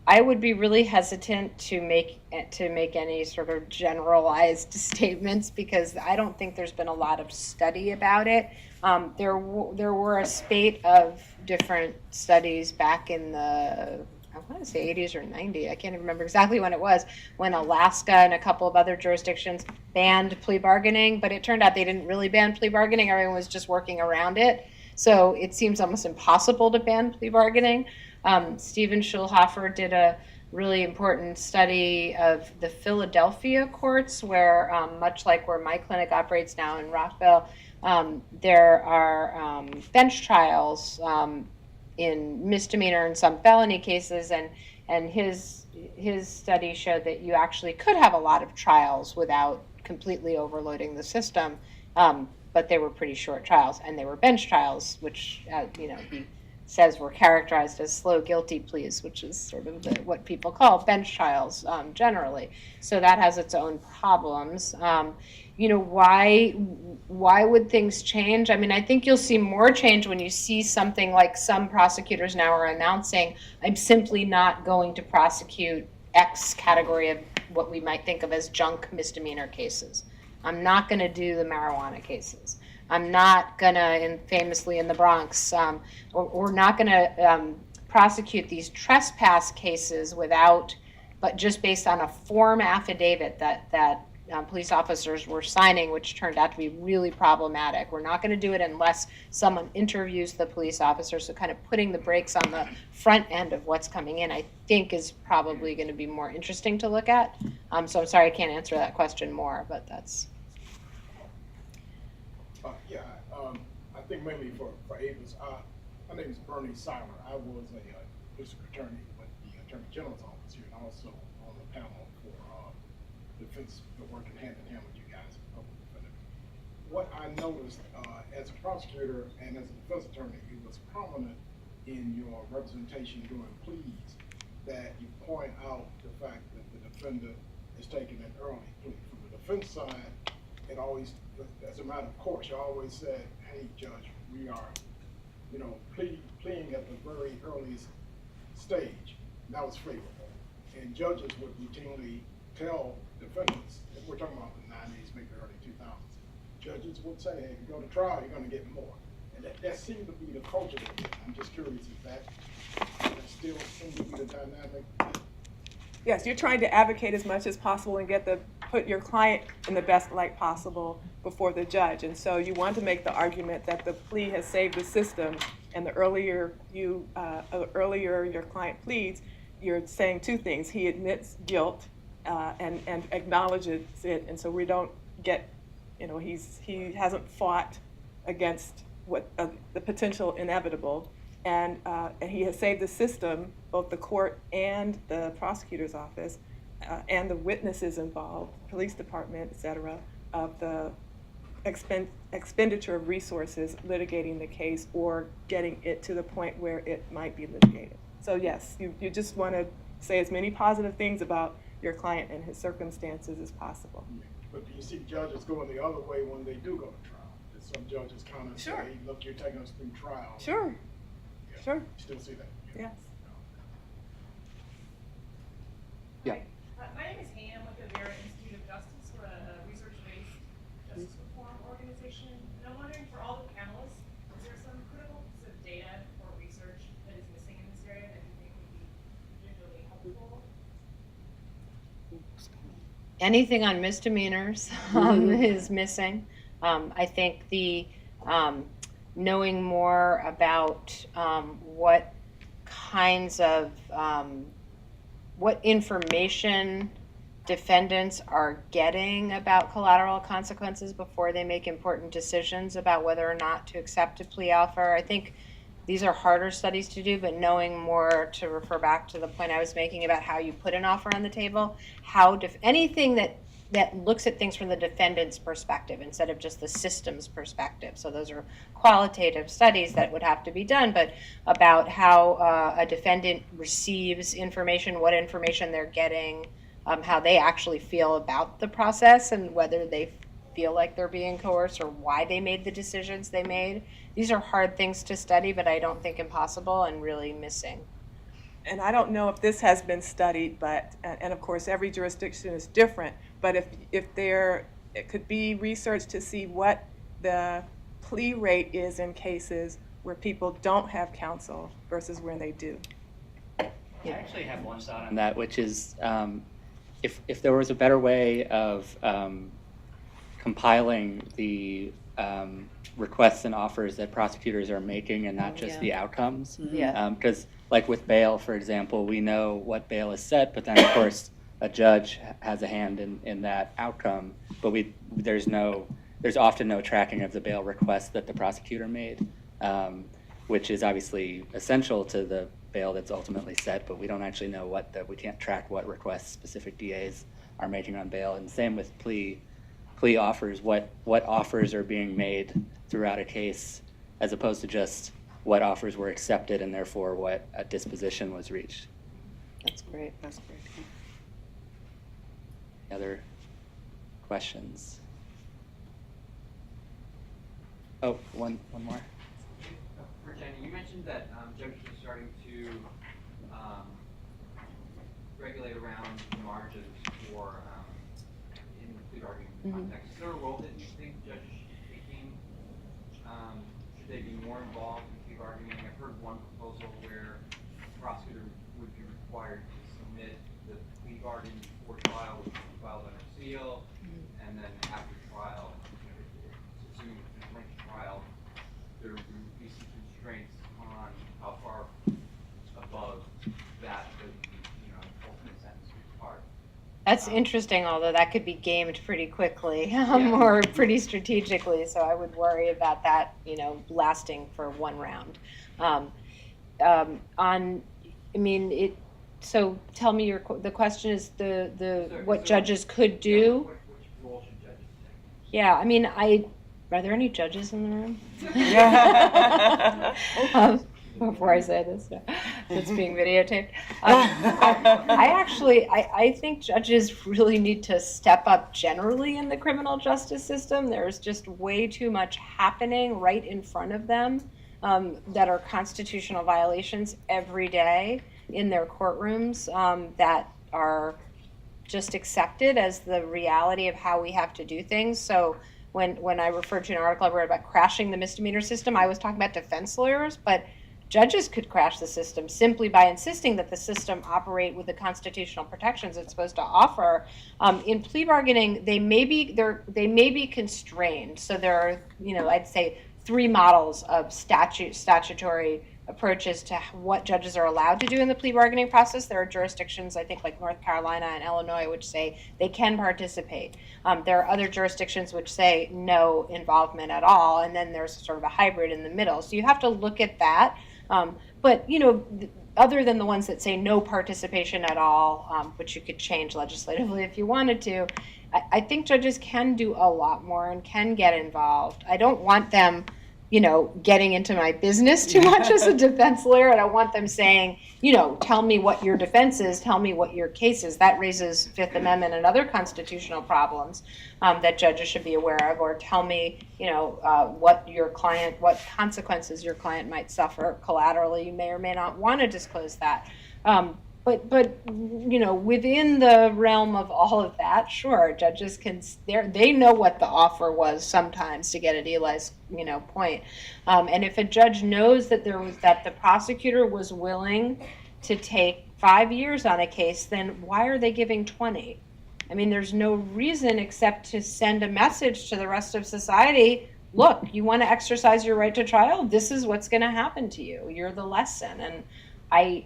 I would be really hesitant to make any sort of generalized statements because I don't think there's been a lot of study about it. There were a spate of different studies back in the, I want to say 80s or 90s. I can't even remember exactly when it was, when Alaska and a couple of other jurisdictions banned plea bargaining, but it turned out they didn't really ban plea bargaining. Everyone was just working around it. So it seems almost impossible to ban plea bargaining. Stephen Schulhofer did a really important study of the Philadelphia courts where, much like where my clinic operates now in Rockville, there are bench trials in misdemeanor and some felony cases, and his study showed that you actually could have a lot of trials without completely overloading the system, but they were pretty short trials, and they were bench trials, which he says were characterized as slow guilty pleas, which is sort of what people call bench trials generally. So that has its own problems. Why would things change? I mean, I think you'll see more change when you see something like some prosecutors now are announcing, I'm simply not going to prosecute X category of what we might think of as junk misdemeanor cases. I'm not going to do the marijuana cases. I'm not going to, famously in the Bronx, we're not going to prosecute these trespass cases but just based on a form affidavit that police officers were signing, which turned out to be really problematic. We're not going to do it unless someone interviews the police officer. So kind of putting the brakes on the front end of what's coming in, I think, is probably going to be more interesting to look at. So I'm sorry I can't answer that question more, but that's... I think mainly for Avis, my name is Bernie Seiler. I was a district attorney with the Attorney General's office here, and also on the panel for defense, working hand in hand with you guys, public defender. What I noticed as a prosecutor and as a defense attorney, it was prominent in your representation during pleas that you point out the fact that the defendant is taking an early plea. From the defense side, it always, as a matter of course, you always said, hey, Judge, we are, pleading at the very earliest stage. And that was favorable. And judges would routinely tell defendants, if we're talking about the 90s, maybe early 2000s, judges would say, hey, if you go to trial, you're going to get more. And that seemed to be the culture. I'm just curious if that still seems to be the dynamic. Yes, you're trying to advocate as much as possible and put your client in the best light possible before the judge. And so you want to make the argument that the plea has saved the system, and the earlier your client pleads, you're saying two things. He admits guilt and acknowledges it, and so we don't get, he hasn't fought against what the potential inevitable. And he has saved the system, both the court and the prosecutor's office, and the witnesses involved, police department, et cetera, of the expenditure of resources litigating the case or getting it to the point where it might be litigated. So yes, you just want to say as many positive things about your client and his circumstances as possible. But do you see judges going the other way when they do go to trial? That some judges kind of Sure. say, look, you're taking us through trial. Sure, Yeah. sure, You still see that? yes. Yeah. My name is Hannah. I'm with the Vera Institute of Justice. We're a research-based justice reform organization. And I'm wondering, for all the panelists, is there some critical piece of data or research that is missing in this area that you think would be particularly helpful? Anything on misdemeanors is missing. I think the knowing more about what kinds of what information defendants are getting about collateral consequences before they make important decisions about whether or not to accept a plea offer. I think these are harder studies to do, but knowing more, to refer back to the point I was making about how you put an offer on the table, how anything that looks at things from the defendant's perspective instead of just the system's perspective. So those are qualitative studies that would have to be done, but about how a defendant receives information, what information they're getting, how they actually feel about the process and whether they feel like they're being coerced or why they made the decisions they made. These are hard things to study, but I don't think impossible and really missing. And I don't know if this has been studied, but, and of course every jurisdiction is different, but if there, it could be research to see what the plea rate is in cases where people don't have counsel versus when they do. I actually have one thought on that, which is if there was a better way of compiling the requests and offers that prosecutors are making and not just the outcomes. Yeah. Because like with bail, for example, we know what bail is set, but then of course a judge has a hand in that outcome, but there's often no tracking of the bail request that the prosecutor made, which is obviously essential to the bail that's ultimately set, but we don't actually know we can't track what requests specific DAs are making on bail. And same with plea offers, what offers are being made throughout a case, as opposed to just what offers were accepted and therefore what a disposition was reached. That's great. That's great. Other questions? Oh, one more. For Jenny, you mentioned that judges are starting to regulate around the margins for in the plea bargaining context. Is there a role that you think judges should be taking? Should they be more involved in plea bargaining? I've heard one proposal where the prosecutor would be required to submit the plea bargain before trial, which would be filed under seal, and then after trial, assuming it's a lengthy trial, there would be some constraints on how far above that the ultimate sentence required. That's interesting, although that could be gamed pretty quickly or pretty strategically. So I would worry about that, lasting for one round. So tell me the question is what judges could do. Which role should judges take? Yeah, are there any judges in the room? Before I say this, it's being videotaped. I think judges really need to step up generally in the criminal justice system. There's just way too much happening right in front of them that are constitutional violations every day in their courtrooms that are just accepted as the reality of how we have to do things. So when I referred to an article I wrote about crashing the misdemeanor system, I was talking about defense lawyers, but judges could crash the system simply by insisting that the system operate with the constitutional protections it's supposed to offer. In plea bargaining, they may be constrained. So there are, I'd say 3 models of statutory approaches to what judges are allowed to do in the plea bargaining process. There are jurisdictions, I think like North Carolina and Illinois, which say they can participate. There are other jurisdictions which say no involvement at all, and then there's sort of a hybrid in the middle. So you have to look at that. But, you know, other than the ones that say no participation at all, which you could change legislatively if you wanted to, I think judges can do a lot more and can get involved. I don't want them, you know, getting into my business too much as a defense lawyer. I don't want them saying, you know, tell me what your defense is, tell me what your case is. That raises Fifth Amendment and other constitutional problems that judges should be aware of, or tell me, you know, what consequences your client might suffer collaterally. You may or may not want to disclose that. But you know, within the realm of all of that, sure, judges can. They know what the offer was sometimes, to get at Eli's, you know, point. And if a judge knows that the prosecutor was willing to take 5 years on a case, then why are they giving 20? I mean, there's no reason except to send a message to the rest of society. Look, you want to exercise your right to trial? This is what's going to happen to you. You're the lesson. And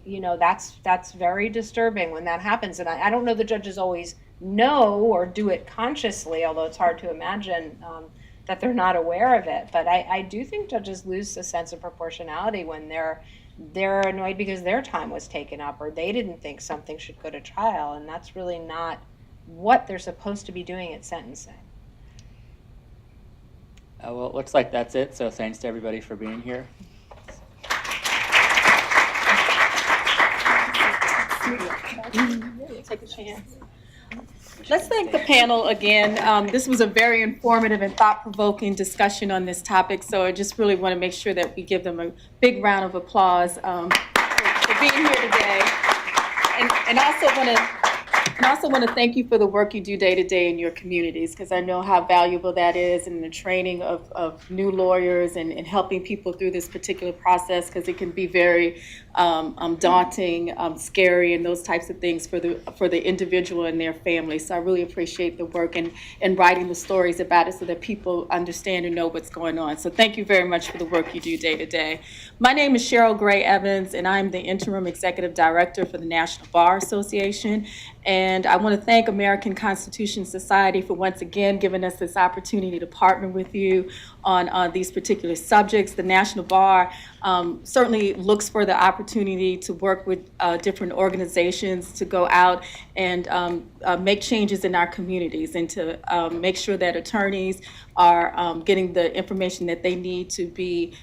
you know, that's very disturbing when that happens. And I don't know the judges always know or do it consciously, although it's hard to imagine that they're not aware of it. But I do think judges lose a sense of proportionality when they're annoyed because their time was taken up, or they didn't think something should go to trial. And that's really not what they're supposed to be doing at sentencing. Well, it looks like that's it. So thanks to everybody for being here. Take a chance. Let's thank the panel again. This was a very informative and thought-provoking discussion on this topic, so I just really want to make sure that we give them a big round of applause for being here today. And also want to thank you for the work you do day to day in your communities, because I know how valuable that is in the training of new lawyers and helping people through this particular process, because it can be very daunting, scary, and those types of things for the individual and their family. So I really appreciate the work and writing the stories about it so that people understand and know what's going on. So thank you very much for the work you do day to day. My name is Cheryl Gray Evans, and I'm the Interim Executive Director for the National Bar Association. And I want to thank American Constitution Society for once again giving us this opportunity to partner with you on these particular subjects. The National Bar certainly looks for the opportunity to work with different organizations to go out and make changes in our communities, and to make sure that attorneys are getting the information that they need to be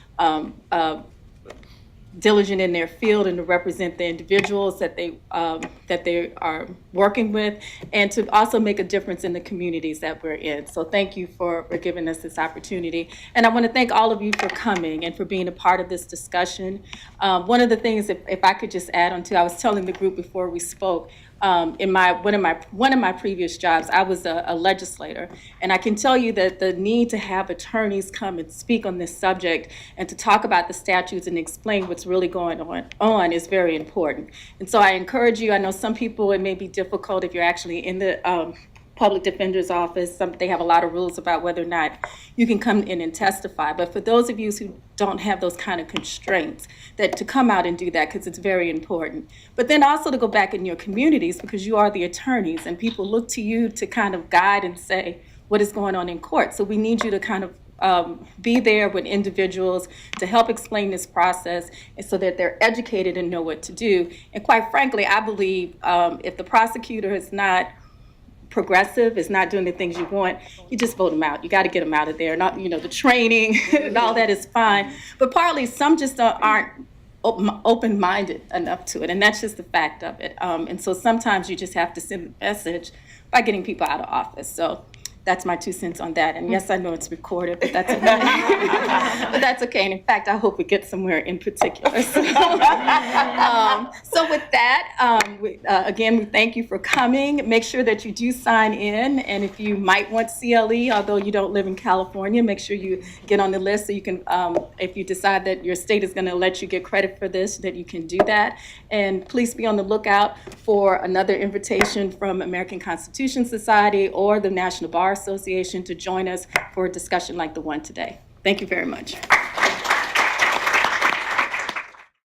diligent in their field and to represent the individuals that they are working with, and to also make a difference in the communities that we're in. So thank you for giving us this opportunity. And I want to thank all of you for coming and for being a part of this discussion. One of the things, if I could just add on to, I was telling the group before we spoke, in one of my previous jobs, I was a legislator, and I can tell you that the need to have attorneys come and speak on this subject and to talk about the statutes and explain what's really going on is very important. And so I encourage you. I know some people, it may be difficult if you're actually in the public defender's office. They have a lot of rules about whether or not you can come in and testify. But for those of you who don't have those kind of constraints, that to come out and do that, because it's very important. But then also to go back in your communities, because you are the attorneys and people look to you to kind of guide and say what is going on in court. So we need you to kind of be there with individuals to help explain this process, and so that they're educated and know what to do. And quite frankly, I believe if the prosecutor is not progressive, is not doing the things you want, you just vote them out. You got to get them out of there. Not, you know, the training and all that is fine, but partly some just aren't open-minded enough to it, and that's just the fact of it. And so sometimes you just have to send a message by getting people out of office. So that's my 2 cents on that. And yes, I know it's recorded, but that's okay. But that's okay. And in fact, I hope we get somewhere in particular. So, so with that, again, we thank you for coming. Make sure that you do sign in. And if you might want CLE, although you don't live in California, make sure you get on the list so you can, if you decide that your state is going to let you get credit for this, that you can do that. And please be on the lookout for another invitation from American Constitution Society or the National Bar Association to join us for a discussion like the one today. Thank you very much.